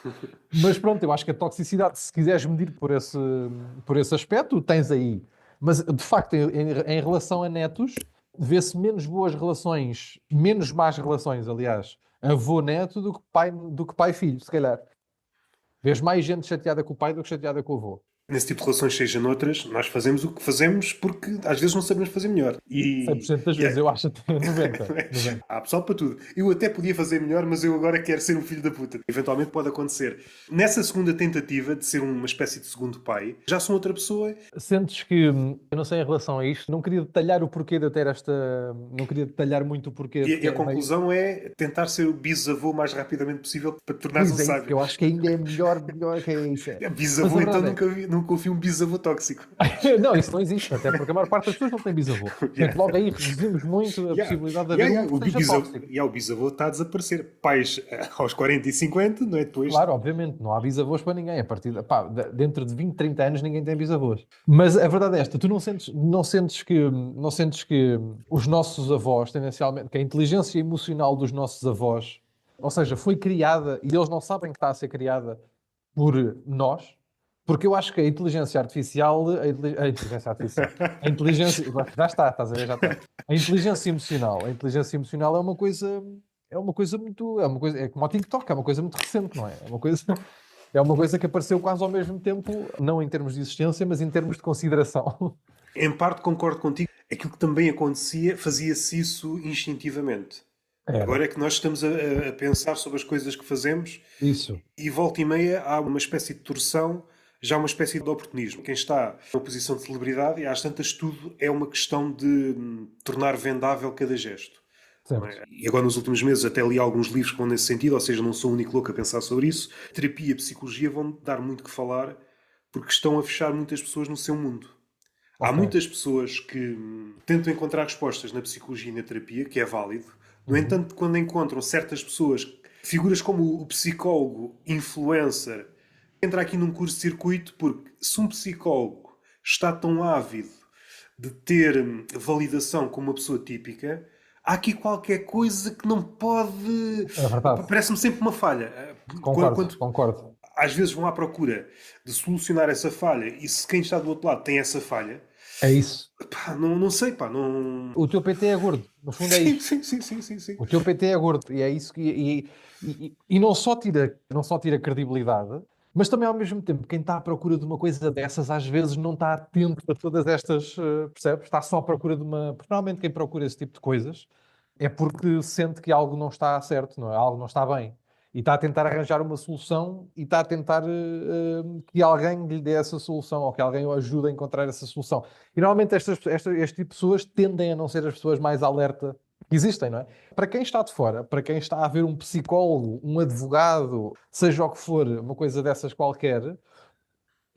mas pronto, eu acho que a toxicidade, se quiseres medir por esse aspecto, tens aí. Mas de facto, em relação a netos, vê-se menos boas relações, menos más relações, aliás, avô-neto do que pai-filho, se calhar. Vês mais gente chateada com o pai do que chateada com o avô. Nesse tipo de relações, seja noutras, nós fazemos o que fazemos porque às vezes não sabemos fazer melhor. 100% das vezes, eu acho até 90. 90. Há pessoal para tudo. Eu até podia fazer melhor, mas eu agora quero ser um filho da puta. Eventualmente pode acontecer. Nessa segunda tentativa de ser uma espécie de segundo pai, já sou outra pessoa. Sentes que, eu não sei em relação a isto, não queria detalhar o porquê de eu ter esta. Não queria detalhar muito o porquê, E porque a é meio. conclusão é tentar ser o bisavô o mais rapidamente possível para te tornares um Pois é, isso que sábio. eu acho que ainda é melhor que é isso. É. Mas a Bisavô, então verdade nunca ouvi um bisavô tóxico. é. Não, isso não existe, até porque a maior parte das pessoas não tem bisavô. Yeah. Portanto, logo aí reduzimos muito a Yeah. possibilidade de Yeah, haver yeah. um que seja tóxico. O bisavô está a desaparecer. Pais aos 40 e 50, não é? Depois. Claro, obviamente, não há bisavôs para ninguém. A partir pá, dentro de 20, 30 anos ninguém tem bisavôs. Mas a verdade é esta, tu não sentes que os nossos avós, tendencialmente, que a inteligência emocional dos nossos avós, ou seja, foi criada e eles não sabem que está a ser criada por nós, porque eu acho que a inteligência, já está, estás a ver, já está. A inteligência emocional é uma coisa muito, é como o TikTok, é uma coisa muito recente, não é? É uma coisa que apareceu quase ao mesmo tempo, não em termos de existência, mas em termos de consideração. Em parte concordo contigo. Aquilo que também acontecia, fazia-se isso instintivamente. Era. Agora é que nós estamos a pensar sobre as coisas que fazemos Isso. e volta e meia há uma espécie de torção, já uma espécie de oportunismo. Quem está numa posição de celebridade, e às tantas tudo é uma questão de tornar vendável cada gesto. Não Certo. é? E agora nos últimos meses até li alguns livros que vão nesse sentido, ou seja, não sou o único louco a pensar sobre isso. Terapia e psicologia vão dar muito que falar porque estão a fechar muitas pessoas no seu mundo. Há Ok. muitas pessoas que tentam encontrar respostas na psicologia e na terapia, que é válido. No Uhum. entanto, quando encontram certas pessoas, figuras como o psicólogo, influencer, entra aqui num curto-circuito, porque se um psicólogo está tão ávido de ter validação como uma pessoa típica, há aqui qualquer coisa que não pode. É verdade. Parece-me sempre uma falha. Concordo, Quando concordo. às vezes vão à procura de solucionar essa falha, e se quem está do outro lado tem essa falha, É isso. pá, não sei, pá, não. O teu PT é gordo. No fundo é Sim, isto. sim, sim, sim, sim, sim. O teu PT é gordo. E é isso que. E não só tira credibilidade, mas também ao mesmo tempo, quem está à procura de uma coisa dessas, às vezes não está atento a todas estas. Percebes? Está só à procura de uma. Porque normalmente quem procura esse tipo de coisas é porque sente que algo não está certo, não é? Algo não está bem. E está a tentar arranjar uma solução e está a tentar que alguém lhe dê essa solução ou que alguém o ajude a encontrar essa solução. E normalmente este tipo de pessoas tendem a não ser as pessoas mais alerta que existem, não é? Para quem está de fora, para quem está a ver um psicólogo, um advogado, seja o que for, uma coisa dessas qualquer,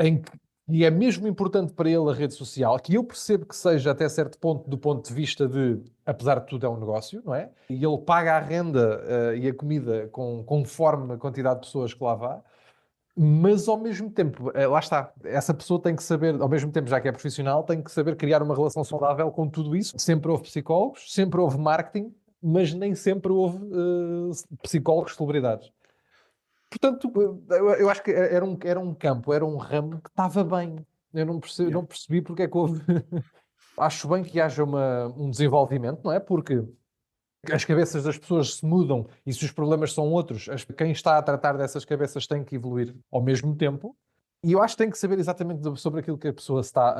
em que e é mesmo importante para ele a rede social, que eu percebo que seja até certo ponto, do ponto de vista de, apesar de tudo, é um negócio, não é? E ele paga a renda e a comida conforme a quantidade de pessoas que lá vá, mas ao mesmo tempo, lá está, essa pessoa tem que saber, ao mesmo tempo, já que é profissional, tem que saber criar uma relação saudável com tudo isso. Sempre houve psicólogos, sempre houve marketing, mas nem sempre houve psicólogos celebridades. Portanto, eu acho que era um campo, era um ramo que estava bem. Eu Yeah. não percebi porque é que houve. Acho bem que haja um desenvolvimento, não é? Porque as cabeças das pessoas se mudam e se os problemas são outros, quem está a tratar dessas cabeças tem que evoluir ao mesmo tempo. E eu acho que tem que saber exatamente sobre aquilo que a pessoa se está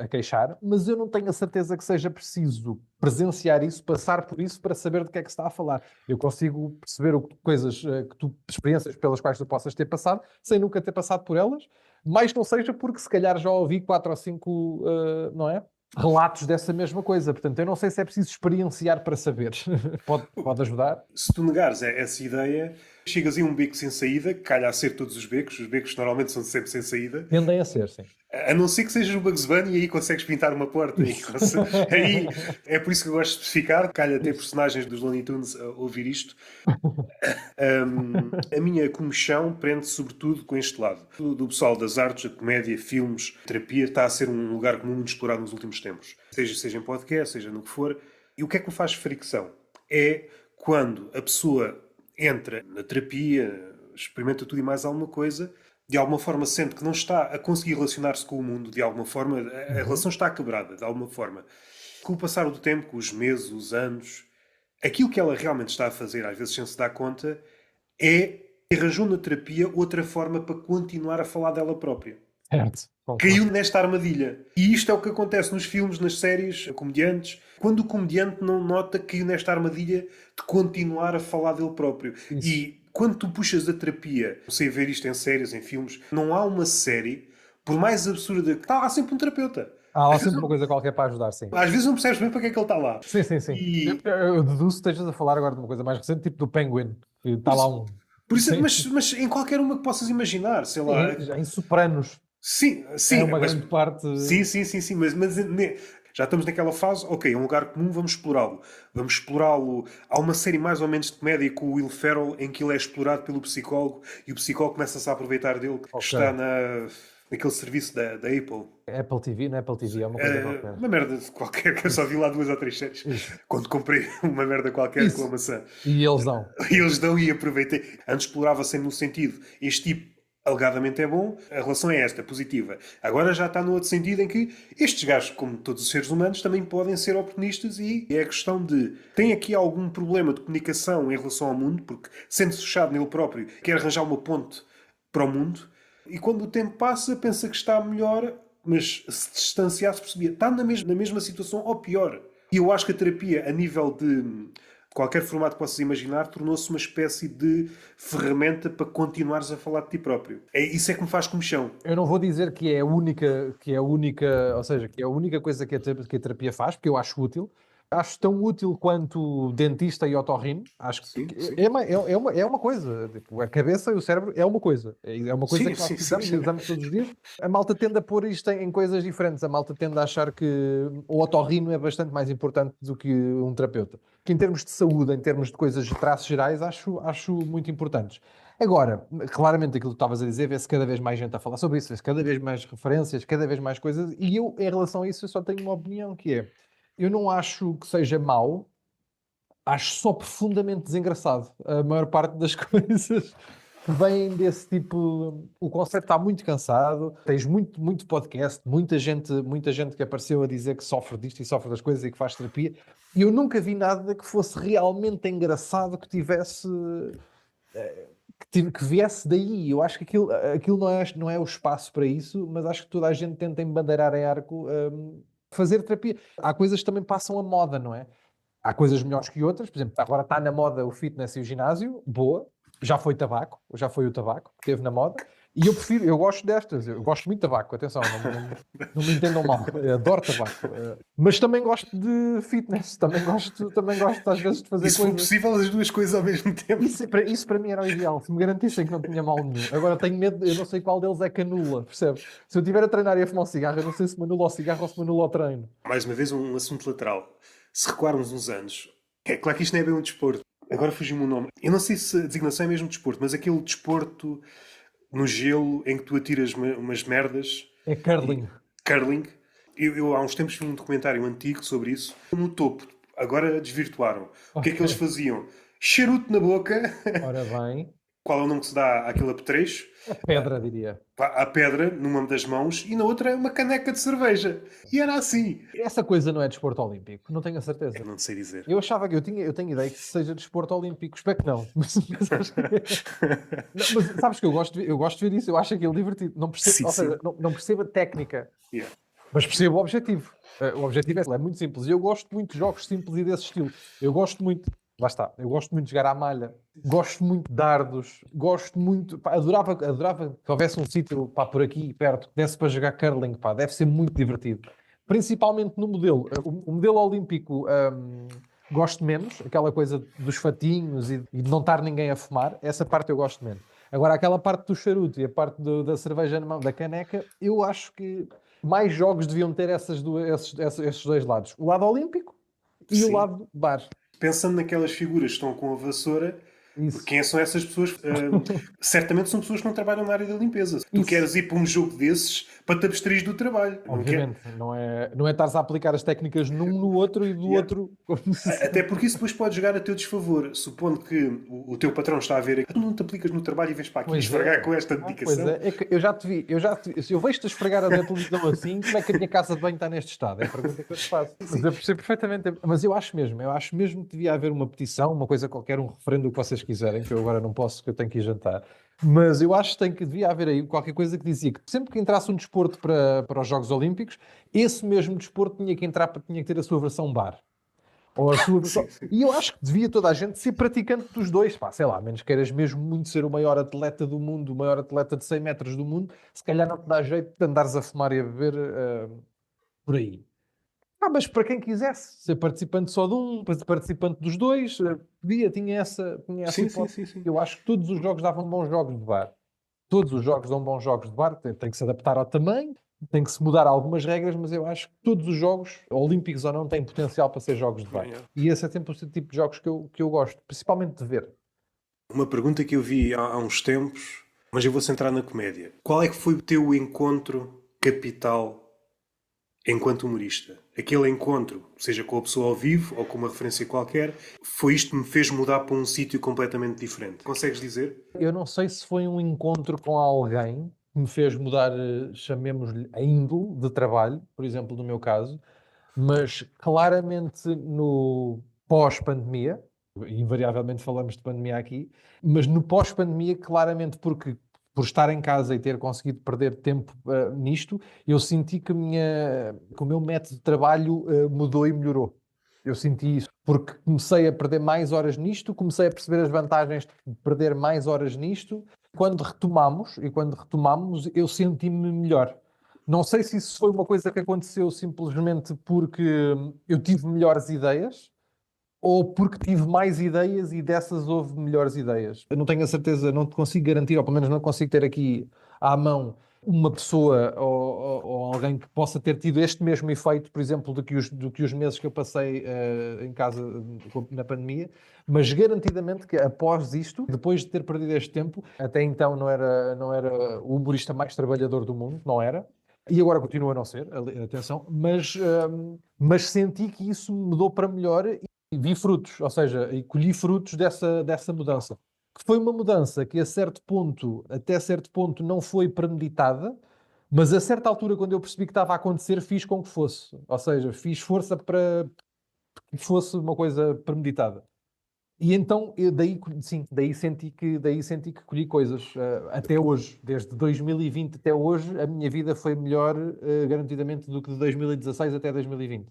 a queixar, mas eu não tenho a certeza que seja preciso presenciar isso, passar por isso para saber do que é que se está a falar. Eu consigo perceber coisas experiências pelas quais tu possas ter passado, sem nunca ter passado por elas, mas não seja porque se calhar já ouvi quatro ou cinco, não é? Relatos dessa mesma coisa. Portanto, eu não sei se é preciso experienciar para saber. Pode ajudar? Se tu negares essa ideia, chegas em um beco sem saída, que calha a ser todos os becos normalmente são sempre sem saída, Tendem a ser, sim. a não ser que sejas o Bugs Bunny e aí consegues pintar uma porta. Isso. Aí é por isso que eu gosto de especificar, calha ter Isso. personagens dos Looney Tunes a ouvir isto. A minha comichão prende-se sobretudo com este lado. Do pessoal das artes, da comédia, filmes, terapia, está a ser um lugar comum muito explorado nos últimos tempos. Seja em podcast, seja no que for. E o que é que me faz fricção? É quando a pessoa entra na terapia, experimenta tudo e mais alguma coisa, de alguma forma sente que não está a conseguir relacionar-se com o mundo, de alguma forma, a Uhum. relação está quebrada, de alguma forma. Com o passar do tempo, com os meses, os anos, aquilo que ela realmente está a fazer, às vezes sem se dar conta, é arranjou na terapia outra forma para continuar a falar dela própria. Certo. Caiu Concordo. nesta armadilha. E isto é o que acontece nos filmes, nas séries, comediantes. Quando o comediante não nota que caiu nesta armadilha de continuar a falar dele próprio. Isso. E quando tu puxas a terapia, eu sei ver isto em séries, em filmes, não há uma série, por mais absurda que está lá sempre um terapeuta. Há lá Às vezes, sempre uma coisa qualquer para ajudar, sim. às vezes não percebes bem para que é que ele está lá. Sim, sim, sim. Eu, E eu deduzo que estejas a falar agora de uma coisa mais recente, tipo do Penguin, que está lá um. por isso, Sim, mas em qualquer uma que possas imaginar, sei lá. em Sopranos Sim, é sim, uma mas grande parte. sim, já estamos naquela fase, ok, é um lugar comum, vamos explorá-lo. Vamos explorá-lo. Há uma série mais ou menos de comédia com o Will Ferrell em que ele é explorado pelo psicólogo e o psicólogo começa-se a aproveitar dele, que Ok. está naquele serviço da Apple. Apple TV, não é Apple TV, é uma coisa qualquer. Uma merda qualquer, que eu só vi lá 2 ou 3 séries. Isso. Quando comprei uma merda qualquer com a Isso. maçã. E eles dão. E eles dão e aproveitei. Antes explorava sempre no sentido, este tipo alegadamente é bom, a relação é esta, positiva. Agora já está no outro sentido em que estes gajos, como todos os seres humanos, também podem ser oportunistas e é a questão de tem aqui algum problema de comunicação em relação ao mundo, porque sente-se fechado nele próprio, quer arranjar uma ponte para o mundo e quando o tempo passa pensa que está melhor, mas se distanciasse percebia, está na mesma situação ou pior. E eu acho que a terapia, a nível de qualquer formato que possas imaginar, tornou-se uma espécie de ferramenta para continuares a falar de ti próprio. Isso é que me faz comichão. Eu não vou dizer que é a única, ou seja, que é a única coisa que a terapia faz, porque eu acho útil, Acho tão útil quanto dentista e otorrino. Acho Sim, que sim. é uma coisa. Tipo, a cabeça e o cérebro é uma coisa. É uma coisa Sim, que nós sim, sim, precisamos e sim. usamos todos os dias. A malta tende a pôr isto em coisas diferentes. A malta tende a achar que o otorrino é bastante mais importante do que um terapeuta. Que em termos de saúde, em termos de coisas de traços gerais, acho muito importantes. Agora, claramente aquilo que estavas a dizer, vê-se cada vez mais gente a falar sobre isso, vê-se cada vez mais referências, cada vez mais coisas, e eu, em relação a isso, eu só tenho uma opinião, que é, eu não acho que seja mau, acho só profundamente desengraçado a maior parte das coisas que vêm desse tipo. O conceito está muito cansado, tens muito, muito podcast, muita gente que apareceu a dizer que sofre disto e sofre das coisas e que faz terapia, e eu nunca vi nada que fosse realmente engraçado, que tivesse que viesse daí. Eu acho que aquilo não é o espaço para isso, mas acho que toda a gente tenta embandeirar em arco, fazer terapia. Há coisas que também passam a moda, não é? Há coisas melhores que outras. Por exemplo, agora está na moda o fitness e o ginásio, boa. Já foi o tabaco que esteve na moda. E eu gosto destas, eu gosto muito de tabaco, atenção, não me entendam mal, eu adoro tabaco. Mas também gosto de fitness, também gosto às vezes de E fazer se for coisas. possível, as duas coisas ao mesmo tempo. Isso para mim era o ideal. Se me garantissem que não tinha mal nenhum. Agora tenho medo, eu não sei qual deles é que anula, percebes? Se eu estiver a treinar e a fumar um cigarro, eu não sei se me anula o cigarro ou se me anula o treino. Mais uma vez, um assunto lateral. Se recuarmos uns anos, é claro que isto não é bem um desporto. Agora fugiu-me o nome. Eu não sei se a designação é mesmo desporto, mas aquele desporto no gelo em que tu atiras umas merdas É e curling. curling. Eu há uns tempos vi um documentário antigo sobre isso. No topo, agora desvirtuaram. O que é que eles Ok. faziam? Charuto na boca. Ora bem, Qual é o nome que se dá àquele apetrecho? a pedra, diria. A pedra numa das mãos e na outra uma caneca de cerveja. E era assim. Essa coisa não é desporto olímpico, não tenho a Eu certeza. não sei dizer. Eu achava que eu tenho ideia que seja desporto olímpico, espero que não, mas acho que é. Não, mas sabes que eu gosto de ver isso, eu acho aquilo divertido. Não percebo, Sim, ou seja, sim. não percebo a técnica. Yeah. Mas percebo o objetivo. O objetivo é muito simples. E eu gosto muito de jogos simples e desse estilo. Eu gosto muito, lá está, eu gosto muito de jogar à malha, gosto muito de dardos, gosto muito, pá, adorava que houvesse um sítio, pá, por aqui perto que desse para jogar curling, pá, deve ser muito divertido. Principalmente no modelo. O modelo olímpico, gosto menos, aquela coisa dos fatinhos e de não estar ninguém a fumar, essa parte eu gosto menos. Agora, aquela parte do charuto e a parte da cerveja na mão, da caneca, eu acho que mais jogos deviam ter esses dois lados. O lado olímpico e o Sim. lado bar. Pensando naquelas figuras que estão com a vassoura, Isso. quem são essas pessoas? Certamente são pessoas que não trabalham na área da limpeza. Tu Isso. queres ir para um jogo desses para te abstrair do trabalho. Não quer? Obviamente, não é estares a aplicar as técnicas num no outro e do Yeah. outro. Até porque isso depois pode jogar a teu desfavor. Supondo que o teu patrão está a ver que tu não te aplicas no trabalho e vens para aqui Pois esfregar é. com esta Pois dedicação. é. É que eu já te vi, se eu vejo-te a esfregar a televisão assim, como é que a minha casa de banho está neste estado? É a pergunta que eu te faço. Mas Sim. eu percebo perfeitamente. Mas eu acho mesmo que devia haver uma petição, uma coisa qualquer, um referendo, o que vocês quiserem, que eu agora não posso, que eu tenho que ir jantar. Mas eu acho que devia haver aí qualquer coisa que dizia que sempre que entrasse um desporto para os Jogos Olímpicos, esse mesmo desporto tinha que entrar, tinha que ter a sua versão bar. Ou a sua Sim, versão. sim. E eu acho que devia toda a gente ser praticante dos dois. Pá, sei lá, a menos queiras mesmo muito ser o maior atleta do mundo, o maior atleta de 100 metros do mundo, se calhar não te dá jeito de andares a fumar e a beber por aí. Mas para quem quisesse ser participante só de um, participante dos dois, tinha essa Sim, sim, hipótese. sim, sim. Eu acho que todos os jogos davam bons jogos de bar. Todos os jogos dão bons jogos de bar, tem que se adaptar ao tamanho, tem que se mudar algumas regras, mas eu acho que todos os jogos, olímpicos ou não, têm potencial para ser jogos de Yeah, bar. yeah. E esse é sempre o tipo de jogos que eu gosto, principalmente de ver. Uma pergunta que eu vi há uns tempos, mas eu vou centrar na comédia. Qual é que foi o teu encontro capital enquanto humorista? Aquele encontro, seja com a pessoa ao vivo ou com uma referência qualquer, foi isto que me fez mudar para um sítio completamente diferente. Consegues dizer? Eu não sei se foi um encontro com alguém que me fez mudar, chamemos-lhe, a índole de trabalho, por exemplo, no meu caso, mas claramente no pós-pandemia, invariavelmente falamos de pandemia aqui, mas no pós-pandemia, claramente porque por estar em casa e ter conseguido perder tempo nisto, eu senti que o meu método de trabalho mudou e melhorou. Eu senti isso, porque comecei a perder mais horas nisto, comecei a perceber as vantagens de perder mais horas nisto. Quando retomamos, eu senti-me melhor. Não sei se isso foi uma coisa que aconteceu simplesmente porque eu tive melhores ideias ou porque tive mais ideias e dessas houve melhores ideias. Eu não tenho a certeza, não te consigo garantir, ou pelo menos não consigo ter aqui à mão uma pessoa ou alguém que possa ter tido este mesmo efeito, por exemplo, do que os meses que eu passei em casa na pandemia, mas garantidamente que após isto, depois de ter perdido este tempo, até então não era o humorista mais trabalhador do mundo, não era. E agora continua a não ser, atenção, mas senti que isso mudou para melhor e vi frutos, ou seja, e colhi frutos dessa mudança. Que foi uma mudança que até certo ponto não foi premeditada, mas a certa altura, quando eu percebi que estava a acontecer, fiz com que fosse. Ou seja, fiz força para que fosse uma coisa premeditada. E então, daí senti que colhi coisas. Até hoje, desde 2020 até hoje, a minha vida foi melhor, garantidamente, do que de 2016 até 2020.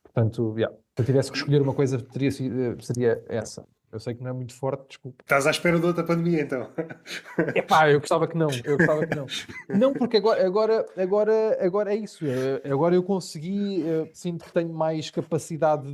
Portanto, yeah, se eu tivesse que escolher uma coisa, seria essa. Eu sei que não é muito forte, desculpa. Estás à espera de outra pandemia, então. Epá, eu gostava que não. Eu gostava que não. Não, porque agora é isso. Agora eu consegui, sinto que tenho mais capacidade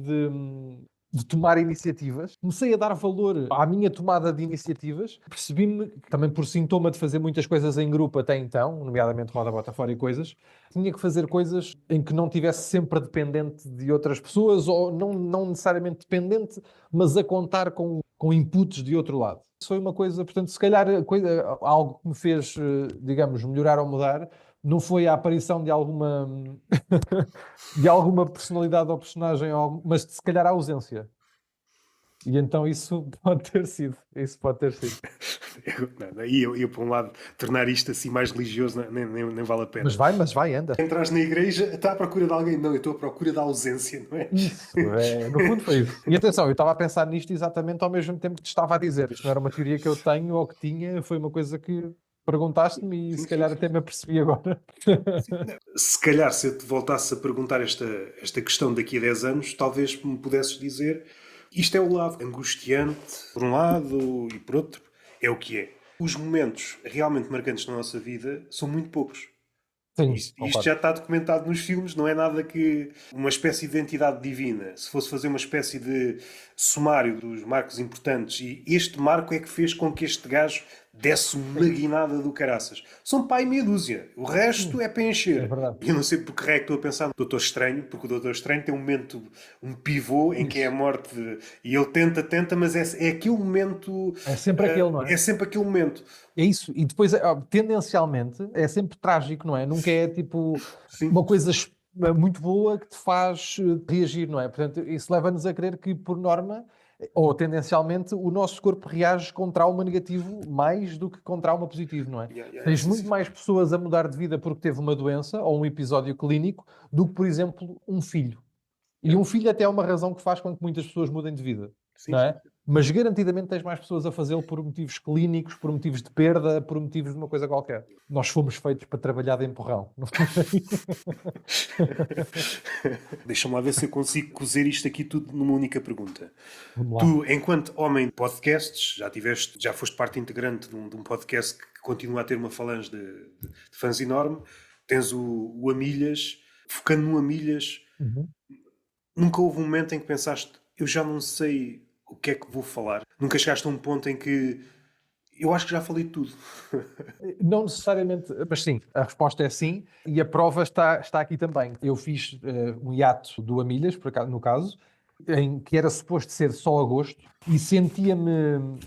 de tomar iniciativas. Comecei a dar valor à minha tomada de iniciativas. Percebi-me, também por sintoma de fazer muitas coisas em grupo até então, nomeadamente roda, bota fora e coisas, tinha que fazer coisas em que não tivesse sempre dependente de outras pessoas, ou não necessariamente dependente, mas a contar com inputs de outro lado. Isso foi uma coisa, portanto, se calhar algo que me fez, digamos, melhorar ou mudar, não foi a aparição de alguma de alguma personalidade ou personagem, mas se calhar a ausência. E então isso pode ter sido. Isso pode ter sido. Eu, por um lado, tornar isto assim mais religioso nem vale a pena. Mas vai, anda. Entras na igreja, está à procura de alguém. Não, eu estou à procura da ausência, não é? Isso, no fundo foi isso. E atenção, eu estava a pensar nisto exatamente ao mesmo tempo que te estava a dizer. Isto não era uma teoria que eu tenho ou que tinha, foi uma coisa que perguntaste-me e Sim, se calhar sim. até me apercebi agora. Se calhar, se eu te voltasse a perguntar esta questão daqui a 10 anos, talvez me pudesses dizer isto é o lado angustiante, por um lado, e por outro, é o que é. Os momentos realmente marcantes na nossa vida são muito poucos. Sim, Isto já está documentado nos filmes, não é nada que uma espécie de identidade divina. Se fosse fazer uma espécie de sumário dos marcos importantes, e este marco é que fez com que este gajo desse uma guinada do caraças. São pai meia dúzia. O resto é para é encher. verdade. E eu não sei porque raio é que estou a pensar no Doutor Estranho, porque o Doutor Estranho tem um momento, um pivô em que é a morte e ele tenta, mas é aquele momento. É sempre aquele, não é? É sempre aquele momento. É isso. E depois, tendencialmente, é sempre trágico, não é? Nunca é tipo Sim. uma coisa muito boa que te faz reagir, não é? Portanto, isso leva-nos a crer que, por norma, ou tendencialmente, o nosso corpo reage com trauma negativo mais do que com trauma positivo, não é? Tens muito mais pessoas a mudar de vida porque teve uma doença ou um episódio clínico do que, por exemplo, um filho. E um filho até é uma razão que faz com que muitas pessoas mudem de vida, Sim, não sim. é? Mas garantidamente tens mais pessoas a fazê-lo por motivos clínicos, por motivos de perda, por motivos de uma coisa qualquer. Nós fomos feitos para trabalhar de empurrão. Não Deixa-me lá ver se eu consigo cozer isto aqui tudo numa única pergunta. Vamos lá. Tu, enquanto homem de podcasts, já foste parte integrante de um podcast que continua a ter uma falange de fãs enorme. Tens o Amilhas. Focando no Amilhas, Uhum. nunca houve um momento em que pensaste, eu já não sei o que é que vou falar. Nunca chegaste a um ponto em que eu acho que já falei tudo. Não necessariamente, mas sim, a resposta é sim, e a prova está aqui também. Eu fiz um hiato do Amilhas, por acaso, no caso, em que era suposto ser só agosto, e sentia-me.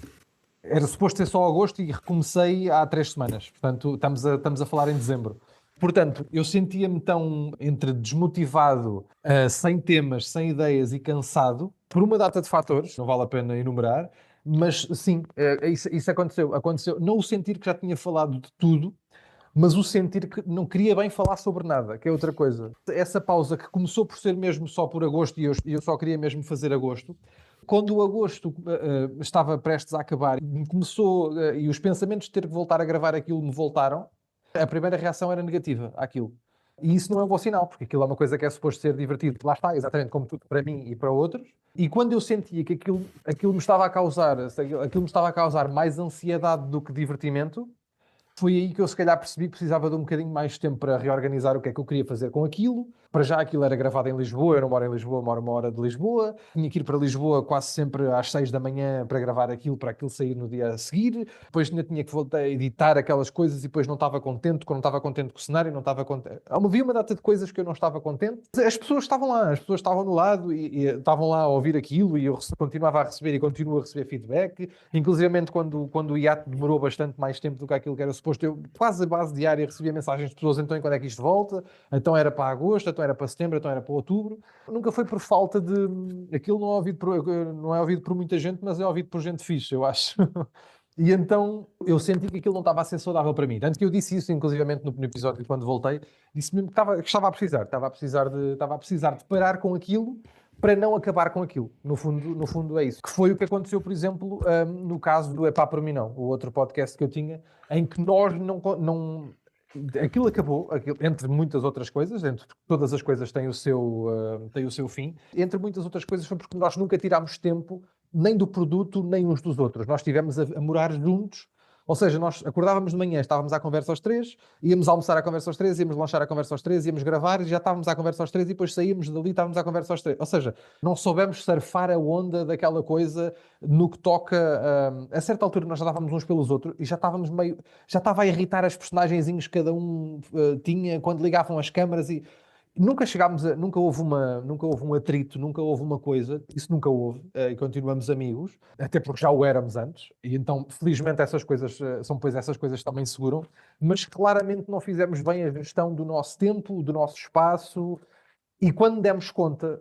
Era suposto ser só agosto e recomecei há 3 semanas. Portanto, estamos a falar em dezembro. Portanto, eu sentia-me tão entre desmotivado, sem temas, sem ideias e cansado, por uma data de fatores, não vale a pena enumerar, mas sim, isso aconteceu. Aconteceu não o sentir que já tinha falado de tudo, mas o sentir que não queria bem falar sobre nada, que é outra coisa. Essa pausa que começou por ser mesmo só por agosto e eu só queria mesmo fazer agosto, quando o agosto estava prestes a acabar, começou e os pensamentos de ter que voltar a gravar aquilo me voltaram, a primeira reação era negativa àquilo. E isso não é um bom sinal, porque aquilo é uma coisa que é suposto ser divertido. Lá está, exatamente como tudo para mim e para outros. E quando eu sentia que aquilo me estava a causar mais ansiedade do que divertimento, Foi aí que eu se calhar percebi que precisava de um bocadinho mais de tempo para reorganizar o que é que eu queria fazer com aquilo. Para já aquilo era gravado em Lisboa, eu não moro em Lisboa, moro 1 hora de Lisboa. Tinha que ir para Lisboa quase sempre às 6 da manhã para gravar aquilo, para aquilo sair no dia a seguir. Depois ainda tinha que voltar a editar aquelas coisas e depois não estava contente, quando não estava contente com o cenário, não estava contente. Havia uma data de coisas que eu não estava contente. As pessoas estavam lá, as pessoas estavam no lado e estavam lá a ouvir aquilo e eu continuava a receber e continuo a receber feedback. Inclusivamente quando o hiato demorou bastante mais tempo do que aquilo que era suposto, eu quase a base diária recebia mensagens de pessoas, então quando é que isto volta? Então era para agosto, então era para setembro, então era para outubro. Nunca foi por falta de... Aquilo não é ouvido por muita gente, mas é ouvido por gente fixe, eu acho. E então eu senti que aquilo não estava a ser saudável para mim. Tanto que eu disse isso, inclusivamente no episódio quando voltei, disse mesmo que estava a precisar de parar com aquilo para não acabar com aquilo. No fundo é isso. Que foi o que aconteceu, por exemplo, no caso do Epá por mim não, o outro podcast que eu tinha, em que nós não aquilo acabou, entre muitas outras coisas, entre todas as coisas têm o seu fim, entre muitas outras coisas foi porque nós nunca tirámos tempo nem do produto, nem uns dos outros. Nós estivemos a morar juntos, ou seja, nós acordávamos de manhã, estávamos à conversa aos 3, íamos almoçar à conversa aos 3, íamos lanchar à conversa aos 3, íamos gravar e já estávamos à conversa aos 3 e depois saímos dali e estávamos à conversa aos 3. Ou seja, não soubemos surfar a onda daquela coisa no que toca... a certa altura nós já estávamos uns pelos outros e já estávamos meio... Já estava a irritar as personagenzinhos que cada um tinha quando ligavam as câmaras e... Nunca houve um atrito, nunca houve uma coisa, isso nunca houve, e continuamos amigos, até porque já o éramos antes, e então, felizmente, essas coisas essas coisas também seguram, mas claramente não fizemos bem a gestão do nosso tempo, do nosso espaço, e quando demos conta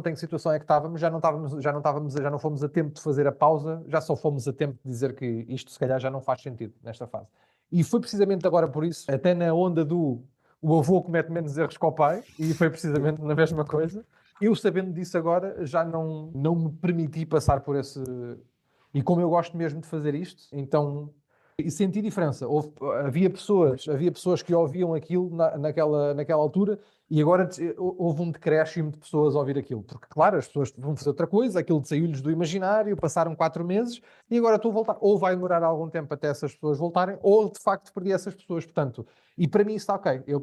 em que situação é que estávamos, já não fomos a tempo de fazer a pausa, já só fomos a tempo de dizer que isto se calhar já não faz sentido nesta fase. E foi precisamente agora por isso, até na onda do o avô comete menos erros que o pai, e foi precisamente na mesma coisa. Eu, sabendo disso agora, já não me permiti passar por esse... E como eu gosto mesmo de fazer isto, então... E senti diferença. Havia pessoas que ouviam aquilo naquela altura e agora houve um decréscimo de pessoas a ouvir aquilo. Porque, claro, as pessoas vão fazer outra coisa, aquilo saiu-lhes do imaginário, passaram 4 meses e agora estou a voltar. Ou vai demorar algum tempo até essas pessoas voltarem, ou de facto perdi essas pessoas. Portanto, e para mim isso está ok. Eu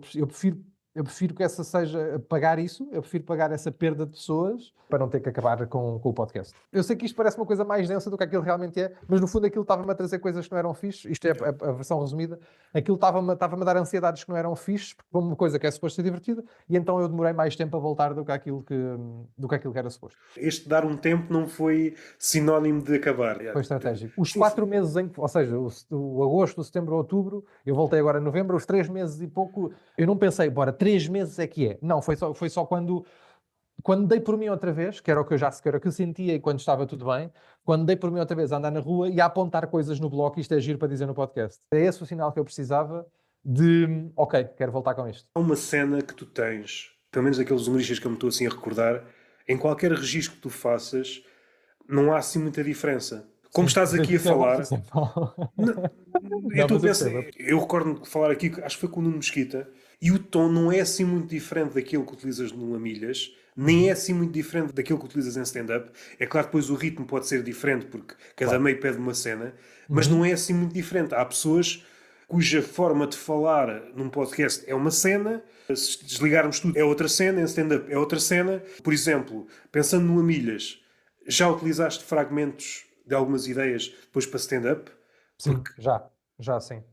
prefiro que essa seja pagar isso, eu prefiro pagar essa perda de pessoas para não ter que acabar com o podcast. Eu sei que isto parece uma coisa mais densa do que aquilo realmente é, mas no fundo aquilo estava-me a trazer coisas que não eram fixe, isto é a versão resumida, aquilo estava-me a dar ansiedades que não eram fixe, como uma coisa que é suposto ser divertida, e então eu demorei mais tempo a voltar do que aquilo que era suposto. Este dar um tempo não foi sinónimo de acabar. Foi estratégico. Os 4 meses ou seja, o agosto, o setembro, o outubro, eu voltei agora em novembro, os 3 meses e pouco, eu não pensei, bora, 3 meses é que é. Não, foi só quando dei por mim outra vez, que era o que eu sentia e quando estava tudo bem, quando dei por mim outra vez a andar na rua e a apontar coisas no bloco, isto é giro para dizer no podcast. É esse o sinal que eu precisava de, ok, quero voltar com isto. Há uma cena que tu tens, pelo menos aqueles humoristas que eu me estou assim a recordar, em qualquer registro que tu faças, não há assim muita diferença. Como estás aqui a falar... Eu recordo-me de falar aqui, acho que foi com o Nuno Mesquita, e o tom não é assim muito diferente daquilo que utilizas no Amilhas, nem é assim muito diferente daquilo que utilizas em stand-up. É claro que depois o ritmo pode ser diferente, porque cada meio pede uma cena, mas não é assim muito diferente. Há pessoas cuja forma de falar num podcast é uma cena, se desligarmos tudo é outra cena, em stand-up é outra cena. Por exemplo, pensando no Amilhas, já utilizaste fragmentos de algumas ideias depois para stand-up? Sim, já sim.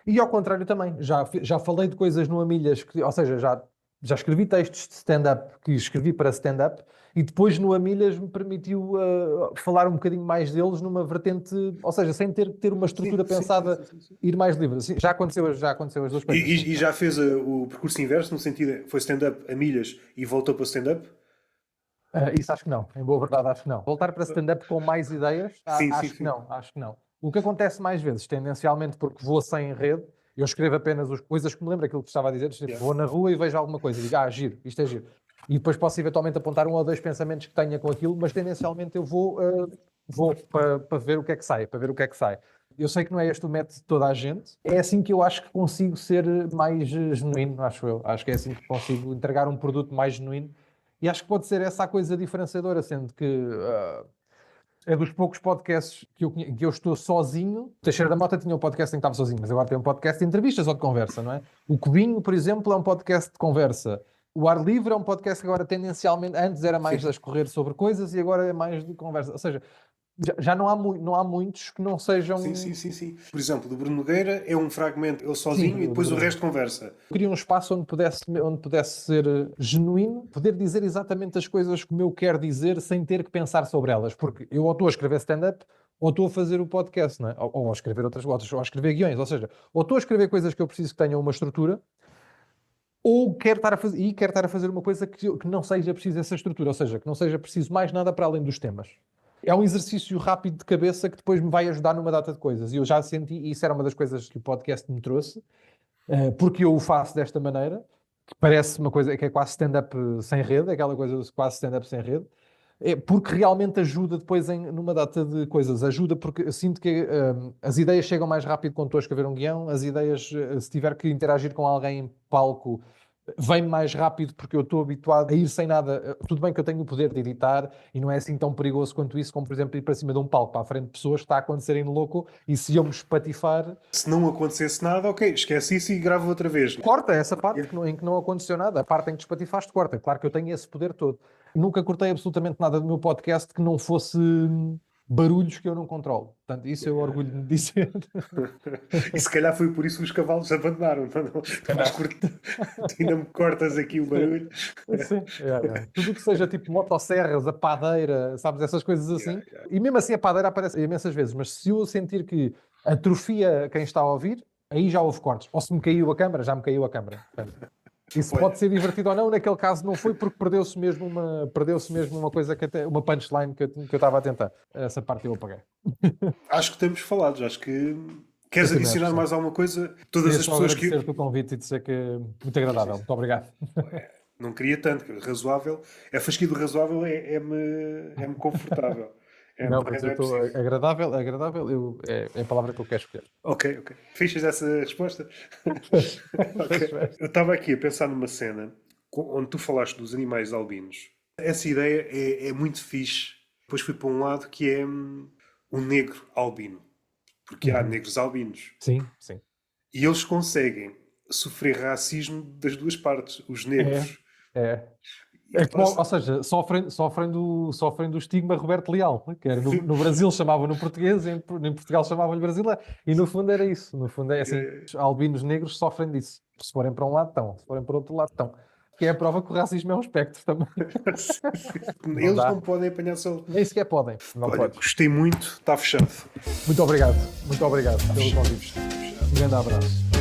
E ao contrário também, já falei de coisas no Amilhas, ou seja, já escrevi textos de stand-up que escrevi para stand-up e depois no Amilhas me permitiu falar um bocadinho mais deles numa vertente, ou seja, sem ter uma estrutura pensada, ir mais livre. Assim, já aconteceu as duas coisas. E já fez o percurso inverso, no sentido, foi stand-up Amilhas e voltou para stand-up? Isso acho que não, em boa verdade acho que não. Voltar para stand-up com mais ideias, acho que não. O que acontece mais vezes, tendencialmente porque vou sem rede, eu escrevo apenas as coisas que me lembro, aquilo que estava a dizer, vou na rua e vejo alguma coisa e digo, giro, isto é giro. E depois posso eventualmente apontar 1 ou 2 pensamentos que tenha com aquilo, mas tendencialmente eu vou para ver o que é que sai, Eu sei que não é este o método de toda a gente, é assim que eu acho que consigo ser mais genuíno, acho eu. Acho que é assim que consigo entregar um produto mais genuíno. E acho que pode ser essa a coisa diferenciadora, sendo que É dos poucos podcasts que eu estou sozinho. O Teixeira da Mota tinha um podcast em que estava sozinho, mas agora tem um podcast de entrevistas ou de conversa, não é? O Cubinho, por exemplo, é um podcast de conversa. O Ar Livre é um podcast que agora tendencialmente, antes era mais a escorrer sobre coisas e agora é mais de conversa. Ou seja, já não há muitos que não sejam... Sim. Por exemplo, do Bruno Nogueira é um fragmento, ele sozinho, Sim, e depois o resto conversa. Eu queria um espaço onde pudesse ser genuíno, poder dizer exatamente as coisas como eu quero dizer sem ter que pensar sobre elas. Porque eu ou estou a escrever stand-up ou estou a fazer o podcast, não é? Ou a escrever ou a escrever guiões. Ou seja, ou estou a escrever coisas que eu preciso que tenham uma estrutura, ou quero estar a fazer uma coisa que não seja preciso essa estrutura. Ou seja, que não seja preciso mais nada para além dos temas. É um exercício rápido de cabeça que depois me vai ajudar numa data de coisas. E eu já senti, e isso era uma das coisas que o podcast me trouxe, porque eu o faço desta maneira, que parece uma coisa que é quase stand-up sem rede, aquela coisa de quase stand-up sem rede, porque realmente ajuda depois numa data de coisas. Ajuda porque eu sinto que as ideias chegam mais rápido quando estou a escrever um guião, as ideias, se tiver que interagir com alguém em palco, vem mais rápido porque eu estou habituado a ir sem nada. Tudo bem que eu tenho o poder de editar e não é assim tão perigoso quanto isso, como por exemplo ir para cima de um palco, para a frente de pessoas que está a acontecerem louco e se eu me espatifar... Se não acontecesse nada, ok, esquece isso e gravo outra vez. Corta essa parte em que não aconteceu nada. A parte em que te espatifaste, corta. Claro que eu tenho esse poder todo. Nunca cortei absolutamente nada do meu podcast que não fosse barulhos que eu não controlo. Portanto, isso eu orgulho-me de dizer. E se calhar foi por isso que os cavalos abandonaram. Tu ainda me cortas aqui o barulho. Sim. Tudo o que seja tipo motosserras, a padeira, sabes, essas coisas assim. E mesmo assim a padeira aparece imensas vezes, mas se eu sentir que atrofia quem está a ouvir, aí já houve cortes. Ou se me caiu a câmara, já me caiu a câmara. Portanto, isso pode ser divertido ou não, naquele caso não foi porque perdeu-se mesmo uma coisa, uma punchline que eu estava a tentar. Essa parte eu apaguei. Acho que estamos falados, acho que... Queres adicionar mais alguma coisa? Todas as pessoas que... agradecer-te o convite e dizer que é muito agradável. Muito obrigado. Não queria tanto, que razoável. A fasquia do razoável é-me confortável. Não, mas eu estou agradável, é a palavra que eu quero escolher. Ok. Fechas essa resposta? Okay. Eu estava aqui a pensar numa cena onde tu falaste dos animais albinos. Essa ideia é muito fixe. Depois fui para um lado que é o negro albino. Porque há negros albinos. Sim. E eles conseguem sofrer racismo das duas partes. Os negros. Ou seja, sofrem do estigma Roberto Leal, que era no Brasil chamavam-no português, em Portugal chamavam-lhe brasileiro, e no fundo era isso. No fundo é assim, os albinos negros sofrem disso. Se forem para um lado, estão. Se forem para o outro lado, estão. Que é a prova que o racismo é um espectro também. Eles não podem apanhar só. Nem sequer podem. Olha, gostei muito, está fechado. Muito obrigado pelo convite. Um grande abraço.